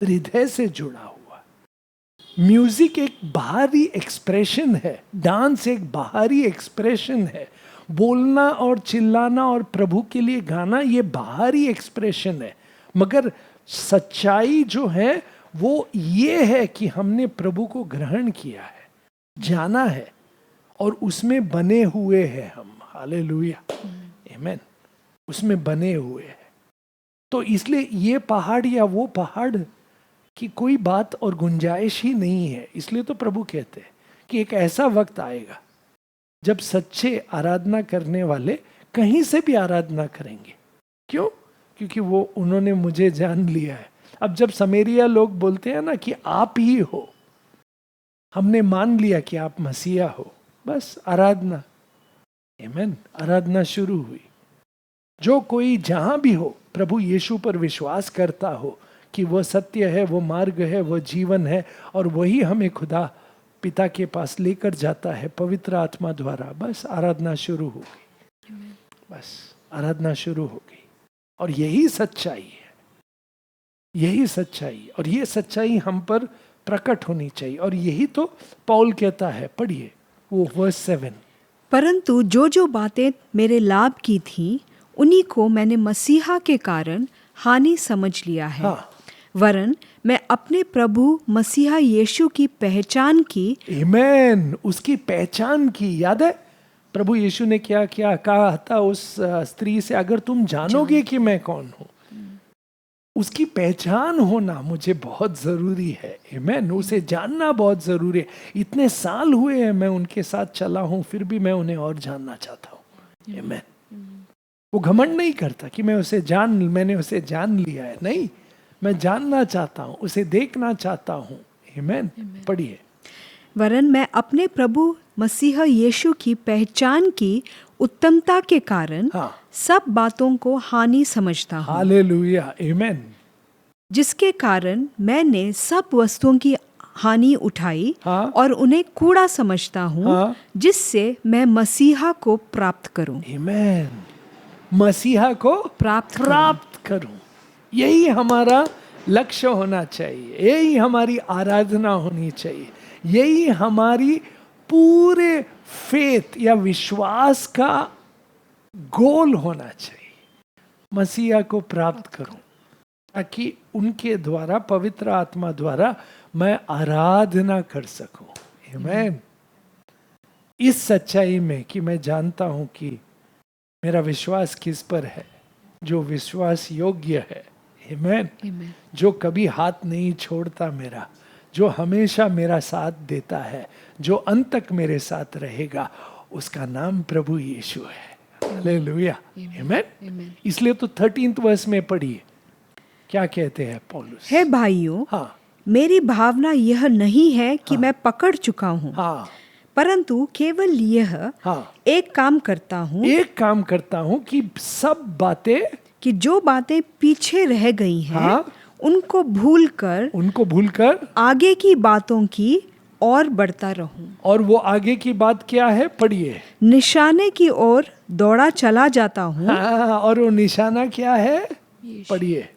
हृदय से जुड़ा हुआ है। म्यूजिक एक बाहरी एक्सप्रेशन है, डांस एक बाहरी एक्सप्रेशन है, बोलना और चिल्लाना और प्रभु के लिए गाना ये बाहरी एक्सप्रेशन है। मगर सच्चाई जो है वो ये है कि हमने प्रभु को ग्रहण किया है, जाना है और उसमें बने हुए हैं हम। हालेलुया, आमेन। उसमें बने हुए हैं। तो इसलिए ये पहाड़ या वो पहाड़ की कोई बात और गुंजाइश ही नहीं है। इसलिए तो प्रभु कहते हैं कि एक ऐसा वक्त आएगा जब सच्चे आराधना करने वाले कहीं से भी आराधना करेंगे। क्यों? क्योंकि वो उन्होंने मुझे जान लिया है। अब जब समरिया लोग बोलते हैं ना कि आप ही हो, हमने मान लिया कि आप मसीहा हो, बस आराधना, आमेन, आराधना शुरू हुई। जो कोई जहां भी हो प्रभु यीशु पर विश्वास करता हो कि वह सत्य है, वो मार्ग है, वो जीवन है और वही हमें खुदा पिता के पास लेकर जाता है पवित्र आत्मा द्वारा, बस आराधना शुरू हो गई। बस आराधना शुरू हो गई। और यही सच्चाई है, यही सच्चाई, और ये सच्चाई हम पर प्रकट होनी चाहिए। और यही तो पौल कहता है, पढ़िए वो वर्स 7, परंतु जो जो बातें मेरे लाभ की थी उन्हीं को मैंने मसीहा के कारण हानि समझ लिया है। हाँ। वरन मैं अपने प्रभु मसीहा यीशु की पहचान की। आमेन। उसकी पहचान की। याद है प्रभु यीशु ने क्या क्या कहा था उस स्त्री से, अगर तुम जानोगे कि मैं कौन हूं। उसकी पहचान होना मुझे बहुत जरूरी है। आमेन। उसे जानना बहुत जरूरी है। इतने साल हुए हैं मैं उनके साथ चला हूं, फिर भी मैं उन्हें और जानना चाहता हूं। आमेन। वो घमंड नहीं करता कि मैंने उसे जान लिया है। नहीं, मैं जानना चाहता हूं, उसे देखना चाहता हूं। आमेन। पढ़िए। वरन मैं अपने प्रभु मसीहा यीशु की पहचान की उत्तमता के कारण सब बातों को हानि समझता हूँ। हालेलुया, आमेन। जिसके कारण मैंने सब वस्तुओं की हानि उठाई और उन्हें कूड़ा समझता हूँ, जिससे मैं मसीहा को प्राप्त करूं। आमेन। मसीहा को प्राप्त करूं। यही हमारा लक्ष्य होना चाहिए, यही हमारी आराधना होनी चाहिए, यही हमारी पूरे फेथ या विश्वास का गोल होना चाहिए। मसीहा को प्राप्त करूं ताकि उनके द्वारा, पवित्र आत्मा द्वारा मैं आराधना कर सकूं। आमेन। इस सच्चाई में कि मैं जानता हूं कि मेरा विश्वास किस पर है, जो विश्वास योग्य है। आमेन। जो कभी हाथ नहीं छोड़ता मेरा, जो हमेशा मेरा साथ देता है, जो अंत तक मेरे साथ रहेगा, उसका नाम प्रभु यीशु है। हालेलुया, आमेन। इसलिए तो 13th वर्स में पढ़िए क्या कहते हैं पौलुस। हे भाइयों, मेरी भावना यह नहीं है कि मैं पकड़ चुका हूँ, परंतु केवल यह एक काम करता हूँ कि सब बातें, कि जो बातें पीछे रह गई हैं, उनको भूलकर आगे की बातों की और बढ़ता रहूं। और वो आगे की बात क्या है? पढ़िए। निशाने की ओर दौड़ा चला जाता हूँ। और वो निशाना क्या है? पढ़िए।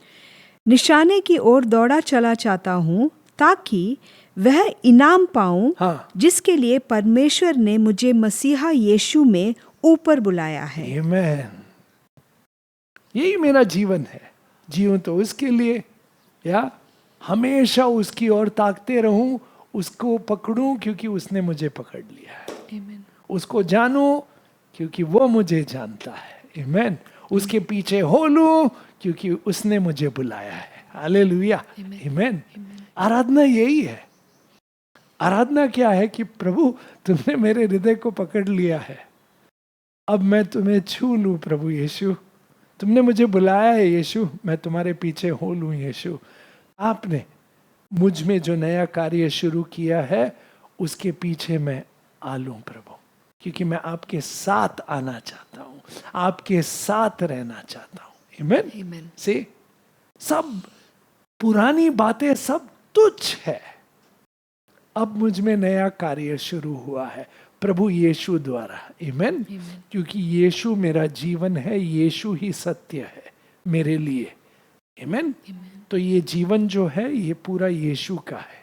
निशाने की ओर दौड़ा चला जाता हूँ ताकि वह इनाम पाऊं, जिसके लिए परमेश्वर ने मुझे मसीहा यीशु में ऊपर बुलाया है। आमेन। यही मेरा जीवन है, जीवन तो उसके लिए। या हमेशा उसकी ओर ताकते रहूं, उसको पकड़ूं क्योंकि उसने मुझे पकड़ लिया है। Amen. उसको जानूं क्योंकि वो मुझे जानता है। आमीन। उसके पीछे हो लूं क्योंकि उसने मुझे बुलाया है। हालेलुया। आमीन। आराधना यही है। आराधना क्या है कि प्रभु तुमने मेरे हृदय को पकड़ लिया है, अब मैं तुम्हें छू लूं प्रभु यीशु, तुमने मुझे बुलाया है यीशु, मैं तुम्हारे पीछे हो लूं यीशु। आपने मुझ में जो नया कार्य शुरू किया है उसके पीछे मैं आ लूं प्रभु, क्योंकि मैं आपके साथ आना चाहता हूं, आपके साथ रहना चाहता हूं। आमीन। से सब पुरानी बातें सब तुच्छ है, अब मुझ में नया कार्य शुरू हुआ है प्रभु यीशु द्वारा। आमीन। क्योंकि यीशु मेरा जीवन है, यीशु ही सत्य है मेरे लिए। आमीन। तो ये जीवन जो है ये पूरा यीशु का है।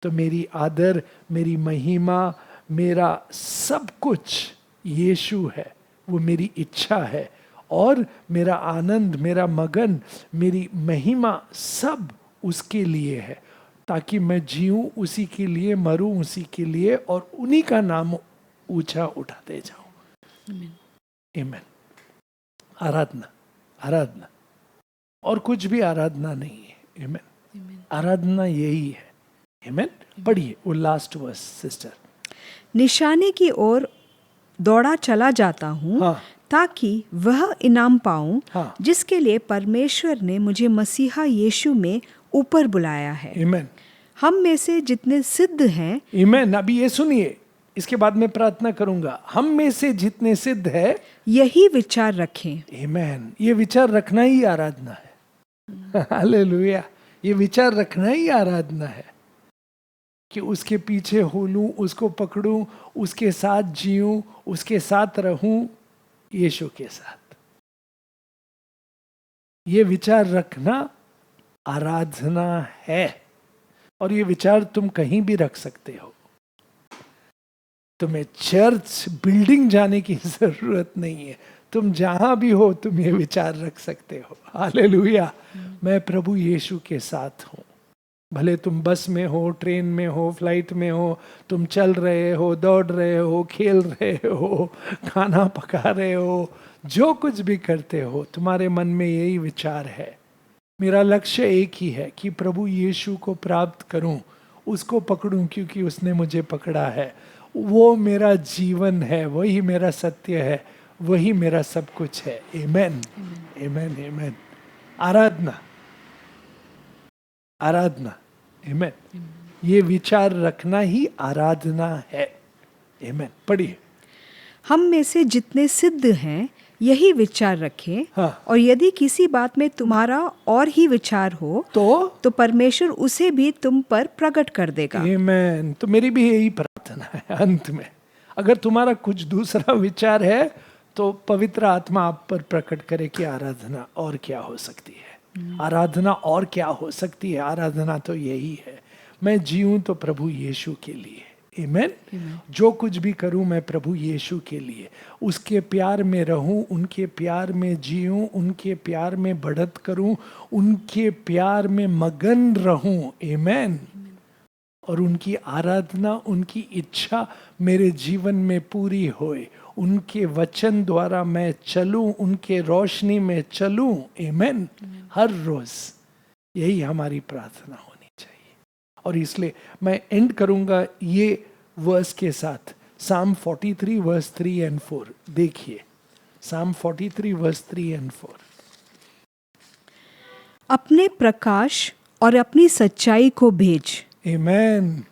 तो मेरी आदर, मेरी महिमा, मेरा सब कुछ यीशु है, वो मेरी इच्छा है, और मेरा आनंद, मेरा मगन, मेरी महिमा सब उसके लिए है, ताकि मैं जीऊं उसी के लिए, मरूं उसी के लिए, और उन्हीं का नाम ऊंचा उठाते जाऊं। आमीन। आराधना, आराधना और कुछ भी आराधना नहीं है। आमीन। आराधना यही है। आमीन। पढ़िए वो लास्ट वर्स सिस्टर। निशाने की ओर दौड़ा चला जाता हूँ, हाँ। ताकि वह इनाम पाऊं, हाँ। जिसके लिए परमेश्वर ने मुझे मसीहा यीशु में ऊपर बुलाया है। आमीन। हम में से जितने सिद्ध हैं, आमीन। अभी ये सुनिए, इसके बाद मैं प्रार्थना करूंगा। हम में से जितने सिद्ध है यही विचार रखें। आमीन। ये विचार रखना ही आराधना है। हालेलुया। ये विचार रखना ही आराधना है कि उसके पीछे हो लूं, उसको पकड़ूं, उसके साथ जीऊं, उसके साथ रहूं, यीशु के साथ। ये विचार रखना आराधना है। और ये विचार तुम कहीं भी रख सकते हो। तुम्हें चर्च बिल्डिंग जाने की जरूरत नहीं है, तुम जहां भी हो तुम ये विचार रख सकते हो। हालेलुया। मैं प्रभु यीशु के साथ हूं। भले तुम बस में हो, ट्रेन में हो, फ्लाइट में हो, तुम चल रहे हो, दौड़ रहे हो, खेल रहे हो, खाना पका रहे हो, जो कुछ भी करते हो, तुम्हारे मन में यही विचार है। मेरा लक्ष्य एक ही है कि प्रभु यीशु को प्राप्त करूं, उसको पकड़ूं क्योंकि उसने मुझे पकड़ा है। वो मेरा जीवन है, वही मेरा सत्य है, वही मेरा सब कुछ है। आमीन। आमीन। आमीन। आराधना, आराधना। आमीन। ये विचार रखना ही आराधना है। आमीन। पढ़िए। हम में से जितने सिद्ध हैं यही विचार रखें। हाँ। और यदि किसी बात में तुम्हारा और ही विचार हो तो परमेश्वर उसे भी तुम पर प्रकट कर देगा। आमीन। तो मेरी भी यही प्रार्थना है अंत में, अगर तुम्हारा कुछ दूसरा विचार है तो पवित्र आत्मा आप पर प्रकट करे कि आराधना और क्या हो सकती है। आराधना और क्या हो सकती है। आराधना तो यही है, मैं जीऊं तो प्रभु यीशु के लिए। आमीन। जो कुछ भी करूं मैं प्रभु यीशु के लिए, उसके प्यार में रहूं, उनके प्यार में जीऊं, उनके प्यार में बढ़त करूं, उनके प्यार में मगन रहूं। आमीन। और उनकी आराधना, उनकी इच्छा मेरे जीवन में पूरी होए, उनके वचन द्वारा मैं चलूं, उनके रोशनी में चलूं। आमीन। हर रोज यही हमारी प्रार्थना होनी चाहिए। और इसलिए मैं एंड करूंगा ये वर्स के साथ, Psalm 43 वर्स 3 and 4। देखिए Psalm 43 वर्स 3 and 4। अपने प्रकाश और अपनी सच्चाई को भेज। आमीन।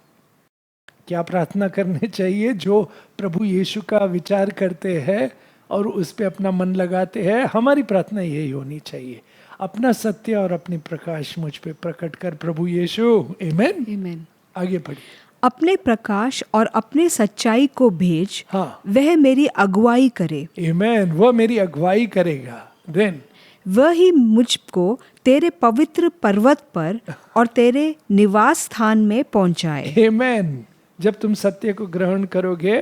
क्या प्रार्थना करने चाहिए? जो प्रभु यीशु का विचार करते हैं और उस पे अपना मन लगाते हैं, हमारी प्रार्थना यही होनी चाहिए, अपना सत्य और अपनी प्रकाश मुझ पे प्रकट कर प्रभु यीशु। आमीन। आमीन। आगे पढ़िए। अपने प्रकाश और अपने सच्चाई को भेज। हाँ। वह मेरी अगुवाई करे। आमीन। वह मेरी अगुवाई करेगा। देन वह ही मुझको तेरे पवित्र पर्वत पर और तेरे निवास स्थान में पहुंचाए। आमीन। जब तुम सत्य को ग्रहण करोगे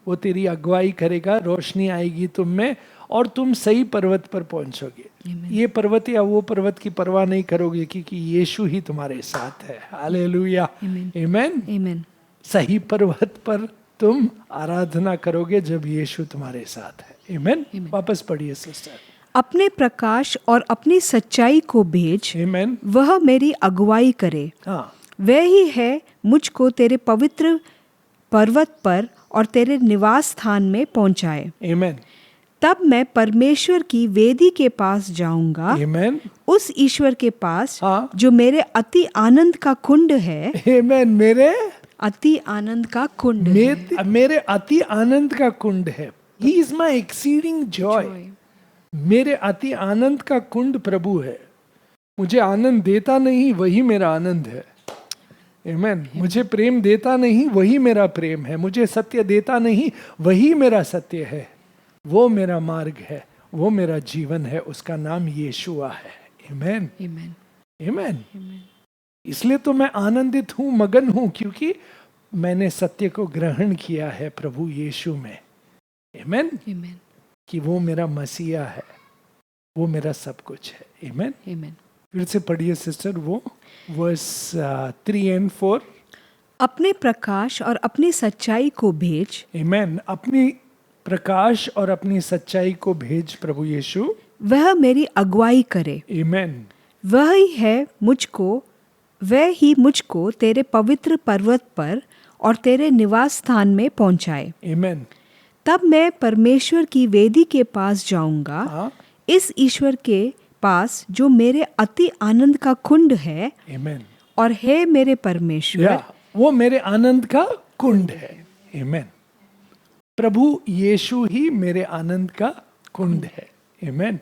वो तेरी अगुवाई करेगा, रोशनी आएगी तुम में और तुम सही पर्वत पर पहुंचोगे। ये पर्वत या वो पर्वत की परवाह नहीं करोगे क्योंकि यीशु ही तुम्हारे साथ है। हालेलुया, आमेन, आमेन। सही पर्वत पर तुम आराधना करोगे जब यीशु तुम्हारे साथ है। आमेन। वापस पढ़िए सिस्टर। अपने प्रकाश और अपनी सच्चाई को भेज, आमेन, वह मेरी अगुवाई करे। हाँ, वह ही है मुझको तेरे पवित्र पर्वत पर और तेरे निवास स्थान में पहुंचाए। आमेन। तब मैं परमेश्वर की वेदी के पास जाऊंगा, आमेन, उस ईश्वर के पास, हाँ, जो मेरे अति आनंद का कुंड है। आमेन। मेरे अति आनंद का कुंड है। मेरे अति आनंद का कुंड है। He is my exceeding Joy. मेरे अति आनंद का कुंड प्रभु है। मुझे आनंद देता नहीं, वही मेरा आनंद है। आमेन। मुझे प्रेम देता नहीं, वही मेरा प्रेम है। मुझे सत्य देता नहीं, वही मेरा सत्य है। वो मेरा मार्ग है, वो मेरा जीवन है। उसका नाम यीशुआ है। आमेन, आमेन, आमेन। इसलिए तो मैं आनंदित हूं, मगन हूं, क्योंकि मैंने सत्य को ग्रहण किया है प्रभु यीशु में। आमेन, आमेन। कि वो मेरा मसीहा है, वो मेरा सब कुछ है। आमेन, आमेन। फिर से पढ़िए सिस्टर वो वर्स 3 और 4। अपने प्रकाश और अपनी सच्चाई को भेज। आमेन। अपनी प्रकाश और अपनी सच्चाई को भेज प्रभु यीशु, वह मेरी अगुवाई करे। आमेन। वह ही मुझको तेरे पवित्र पर्वत पर और तेरे निवास स्थान में पहुंचाए। आमेन। तब मैं परमेश्वर की वेदी के पास जाऊंगा, हाँ, इस ईश्वर के पास जो मेरे अति आनंद का कुंड है। आमेन। और है मेरे परमेश्वर, वो मेरे आनंद का कुंड है। आमेन। प्रभु यीशु ही मेरे आनंद का कुंड है। आमेन।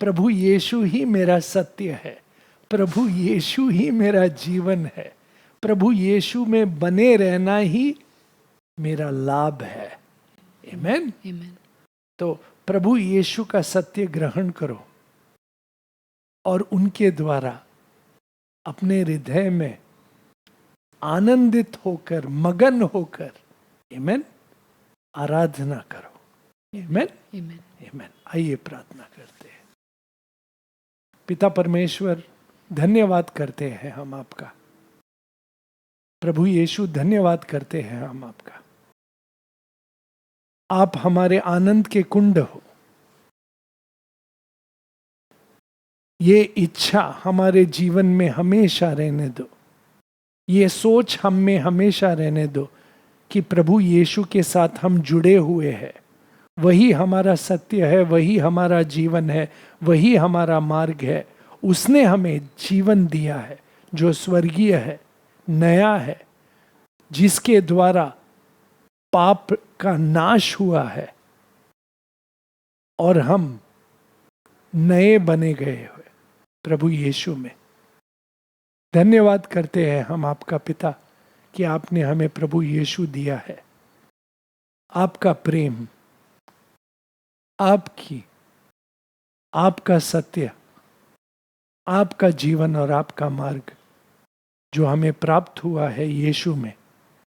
प्रभु यीशु ही मेरा सत्य है। प्रभु यीशु ही मेरा जीवन है। प्रभु यीशु में बने रहना ही मेरा लाभ है। आमेन, आमेन। तो प्रभु यीशु का सत्य ग्रहण करो और उनके द्वारा अपने हृदय में आनंदित होकर, मगन होकर, आमेन, आराधना करो। आमेन, आमेन, आमेन। आइए प्रार्थना करते हैं। पिता परमेश्वर, धन्यवाद करते हैं हम आपका। प्रभु यीशु, धन्यवाद करते हैं हम आपका। आप हमारे आनंद के कुंड हो। ये इच्छा हमारे जीवन में हमेशा रहने दो। ये सोच हम में हमेशा रहने दो कि प्रभु यीशु के साथ हम जुड़े हुए हैं। वही हमारा सत्य है, वही हमारा जीवन है, वही हमारा मार्ग है। उसने हमें जीवन दिया है जो स्वर्गीय है, नया है, जिसके द्वारा पाप का नाश हुआ है और हम नए बने गए हुए प्रभु यीशु में। धन्यवाद करते हैं हम आपका पिता कि आपने हमें प्रभु यीशु दिया है। आपका प्रेम, आपका सत्य, आपका जीवन और आपका मार्ग जो हमें प्राप्त हुआ है यीशु में,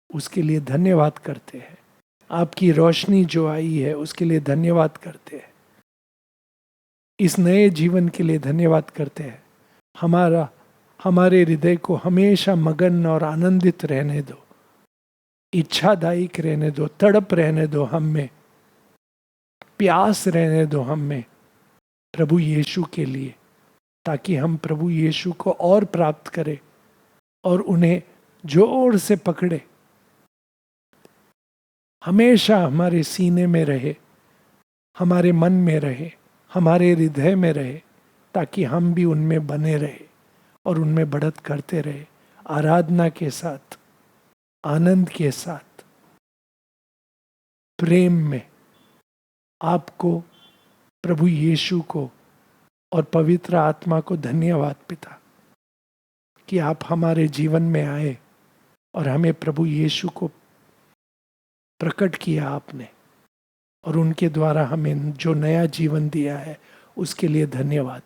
उसके लिए धन्यवाद करते हैं। आपकी रोशनी जो आई है उसके लिए धन्यवाद करते हैं। इस नए जीवन के लिए धन्यवाद करते हैं। हमारे हृदय को हमेशा मगन और आनंदित रहने दो, इच्छादायक रहने दो, तड़प रहने दो हम में, प्यास रहने दो हम में प्रभु यीशु के लिए, ताकि हम प्रभु यीशु को और प्राप्त करें और उन्हें जोर से पकड़े, हमेशा हमारे सीने में रहे, हमारे मन में रहे, हमारे हृदय में रहे, ताकि हम भी उनमें बने रहे और उनमें बढ़त करते रहे, आराधना के साथ, आनंद के साथ, प्रेम में। आपको, प्रभु यीशु को और पवित्र आत्मा को धन्यवाद पिता कि आप हमारे जीवन में आए और हमें प्रभु यीशु को प्रकट किया आपने, और उनके द्वारा हमें जो नया जीवन दिया है उसके लिए धन्यवाद।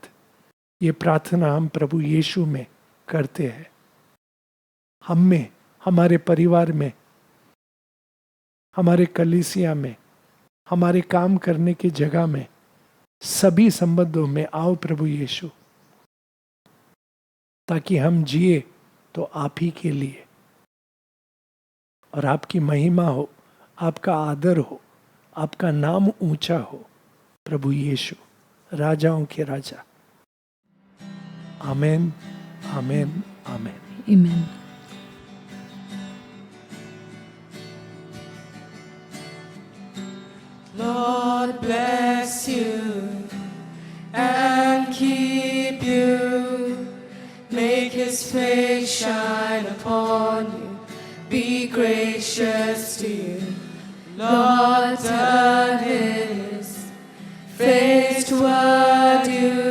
ये प्रार्थना हम प्रभु यीशु में करते हैं। हम में, हमारे परिवार में, हमारे कलीसिया में, हमारे काम करने की जगह में सभी संबंधों में आओ प्रभु यीशु, ताकि हम जिए तो आप ही के लिए, और आपकी महिमा हो, आपका आदर हो, आपका नाम ऊंचा हो। प्रभु यीशु राजाओं के राजा। आमेन, आमेन, आमेन। आमेन। Lord bless you and keep you. Make his face shine upon you. Be gracious to you. Lord turn his face toward you